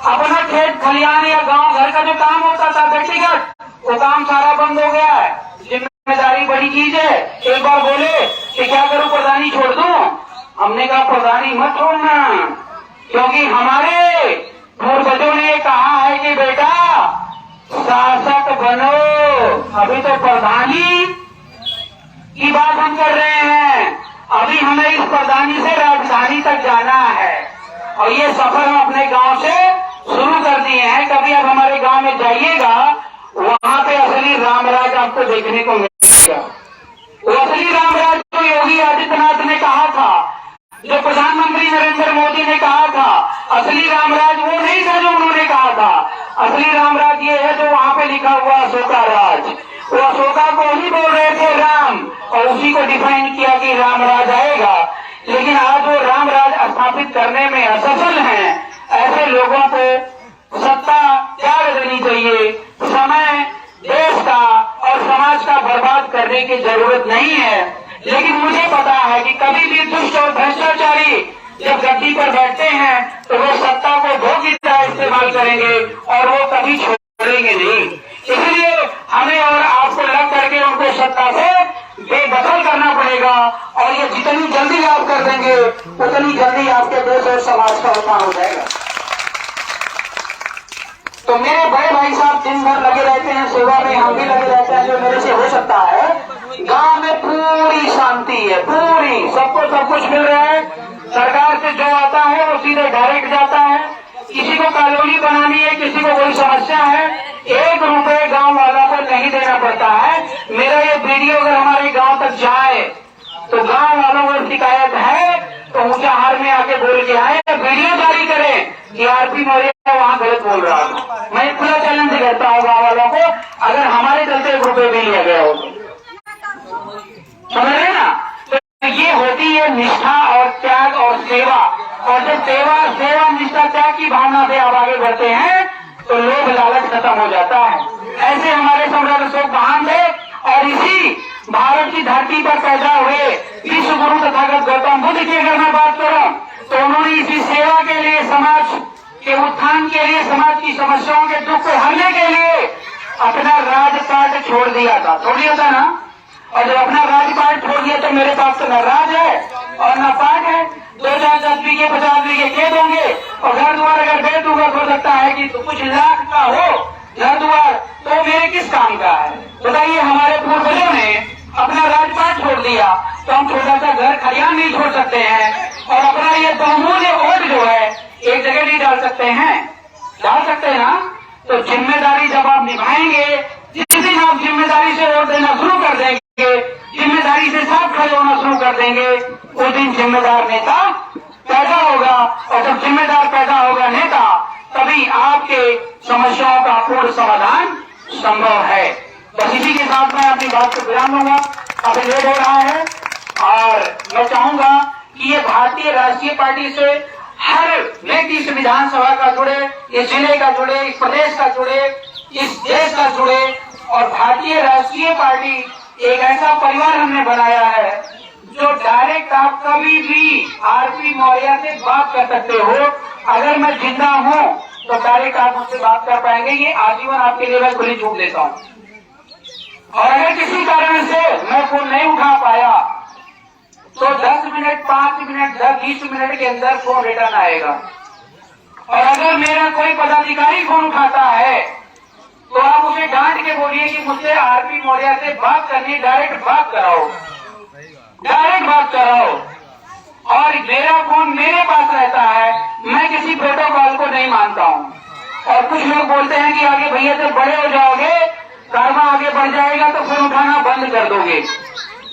अपना खेत खलियान या गांव घर का जो काम होता था व्यक्तिगत, वो काम सारा बंद हो गया है। जिम्मेदारी बड़ी चीज है। एक बार बोले कि क्या करूं, प्रधानी छोड़ दूं? हमने कहा प्रधानी मत छोड़ना, क्योंकि हमारे पूर्वजों ने कहा है कि बेटा शासक बनो। अभी तो प्रधानी की बात हम कर रहे हैं, अभी हमें इस प्रधानी से राजधानी तक जाना है, और ये सफर हम अपने गांव से शुरू कर दिए हैं। कभी आप हमारे गांव में जाइएगा, वहां पे असली रामराज आपको देखने को मिलेगा। वो असली रामराज जो योगी आदित्यनाथ ने कहा था, जो प्रधानमंत्री नरेंद्र मोदी ने कहा था, असली रामराज वो नहीं था जो उन्होंने कहा था। असली रामराज ये है जो वहां पे लिखा हुआ अशोका राज। वो अशोका को ही बोल रहे थे राम, और उसी को डिफाइन किया कि रामराज आएगा। लेकिन आज वो रामराज स्थापित करने में असफल हैं। ऐसे लोगों को सत्ता त्याग देनी चाहिए। समय देश का और समाज का बर्बाद करने की जरूरत नहीं है। लेकिन मुझे पता है कि कभी भी दुष्ट और भ्रष्टाचारी जब गद्दी पर बैठते हैं तो वो सत्ता को धोखे की तरह इस्तेमाल करेंगे और वो कभी छोड़ेंगे नहीं। इसलिए हमें और आपको लग करके उनको सत्ता से बेदखल करना पड़ेगा, और ये जितनी जल्दी आप कर देंगे उतनी जल्दी आपके देश और समाज का उत्थान हो जाएगा। तो मेरे बड़े भाई साहब दिन भर लगे रहते हैं सेवा में, हम भी लगे रहते हैं जो मेरे से हो सकता है। गांव में पूरी शांति है, पूरी, सबको सब कुछ मिल रहा है, सरकार जो आता है वो सीधे डायरेक्ट जाता है। किसी को कॉलोनी बनानी है, किसी को कोई समस्या है, 1 रुपए गांव वालों को नहीं देना पड़ता है। मेरा ये वीडियो अगर हमारे गांव तक जाए तो गांव वालों को शिकायत है तो ऊंचा हार में आके बोल के आए, वीडियो जारी करें कि आरपी मौर्य वहां गलत बोल रहा है। मैं खुला चैलेंज करता हूँ गांव वालों को, अगर हमारे चलते 1 रुपए भी लिया गया हो तो। समझ रहे ना? तो ये होती है निष्ठा और त्याग और सेवा। और जब सेवा निष्ठा त्याग की भावना से आप आगे बढ़ते हैं तो लोभ लालच खत्म हो जाता है। ऐसे हमारे सम्राट अशोक महान थे और इसी भारत की धरती पर पैदा हुए विश्व गुरु तथागत गौतम बुद्ध की अगर मैं बात करूं तो उन्होंने इसी सेवा के लिए, समाज के उत्थान के लिए, समाज की समस्याओं के दुख को हरने के लिए अपना राजपाट छोड़ दिया था ना। और जब अपना राजपाट छोड़ दिया तो मेरे पास तो न राज है और न पाट है। 2-4 बीघे 50 बीघे खेत होंगे और घर द्वार अगर दे दूंगा हो सकता है कि तो कुछ लाख का हो घर द्वार, तो मेरे किस काम का है? बताइए, हमारे पूर्वजों ने अपना राजपाट छोड़ दिया तो हम छोटा सा घर खलियान नहीं छोड़ सकते हैं और अपना ये बहुमूल्य वोट जो है एक जगह नहीं डाल सकते हैं? डाल सकते हैं ना? तो जिम्मेदारी जब आप निभाएंगे, जिस दिन आप जिम्मेदारी से वोट देना शुरू कर देंगे, जिम्मेदारी से साथ खड़े होना शुरू कर देंगे, उस दिन जिम्मेदार नेता पैदा होगा। और जब जिम्मेदार पैदा होगा नेता, तभी आपके समस्याओं का पूर्ण समाधान संभव है। बस इसी के साथ मैं अपनी बात को विराम दूंगा, अभी लेट हो रहा है। और मैं चाहूंगा कि ये भारतीय राष्ट्रीय पार्टी से हर व्यक्ति इस विधानसभा का जुड़े, इस जिले का जुड़े, इस प्रदेश का जुड़े, इस देश का जुड़े। और भारतीय राष्ट्रीय पार्टी एक ऐसा परिवार हमने बनाया है जो डायरेक्ट आप कभी भी आरपी मौर्य से बात कर सकते हो। अगर मैं जिंदा हूँ तो डायरेक्ट आप मुझसे बात कर पाएंगे। ये आजीवन आपके लिए मैं खुली छूट देता हूँ। और अगर किसी कारण से मैं फोन नहीं उठा पाया तो 10 मिनट, 5 मिनट, 20 मिनट के अंदर फोन रिटर्न आएगा। और अगर मेरा कोई पदाधिकारी फोन उठाता है तो आप उसे डांट के बोलिए कि मुझसे आरपी मौर्य से बात करनी, डायरेक्ट बात कराओ, डायरेक्ट बात कराओ। और मेरा फोन मेरे पास रहता है, मैं किसी प्रोटोकॉल को नहीं मानता हूँ। और कुछ लोग बोलते हैं कि आगे भैया जब बड़े हो जाओगे, कर्मा आगे बढ़ जाएगा तो फोन उठाना बंद कर दोगे।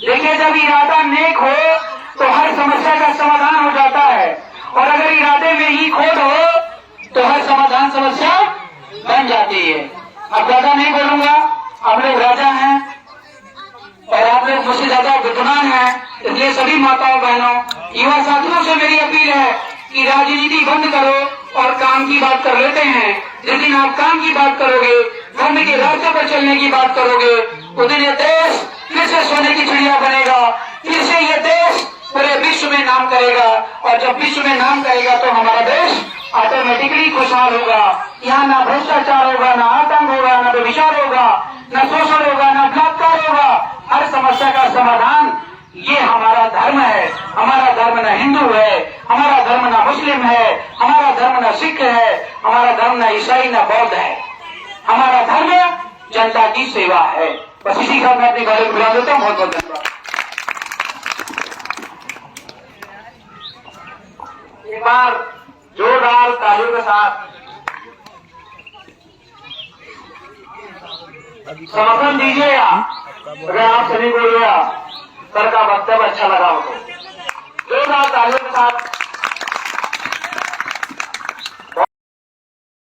देखिए, जब इरादा नेक हो तो हर समस्या का समाधान हो जाता है, और अगर इरादे में ही खोट हो तो हर समाधान समस्या बन जाती है। अब ज्यादा नहीं बोलूंगा, आप लोग राजा हैं और आप लोग मुझसे ज्यादा विद्वान हैं, इसलिए सभी माताओं बहनों, युवा साथियों से मेरी अपील है कि राजनीति बंद करो और काम की बात कर लेते हैं। जिस दिन आप काम की बात करोगे, धर्म के रास्ते पर चलने की बात करोगे, उस दिन ये देश फिर से सोने की चिड़िया बनेगा, फिर से ये देश पूरे विश्व में नाम करेगा। और जब विश्व में नाम करेगा तो हमारा देश ऑटोमेटिकली खुशहाल होगा। यहाँ ना भ्रष्टाचार होगा, ना आतंक होगा, ना व्यभिचार होगा, न शोषण होगा, न बलात्कार होगा। हर समस्या का समाधान ये हमारा धर्म है। हमारा धर्म न हिंदू है, हमारा धर्म न मुस्लिम है, हमारा धर्म न सिख है, हमारा धर्म न ईसाई न बौद्ध है। हमारा धर्म जनता की सेवा है। बस इसी का मैं अपनी बात को बुला देता हूँ। बहुत बहुत धन्यवाद। एक बार जोरदार तालियों के साथ समर्थन दीजिएगा अगर आप सभी को यह सर का वक्तव्य अच्छा लगा हो तो। जोरदार तालियों के साथ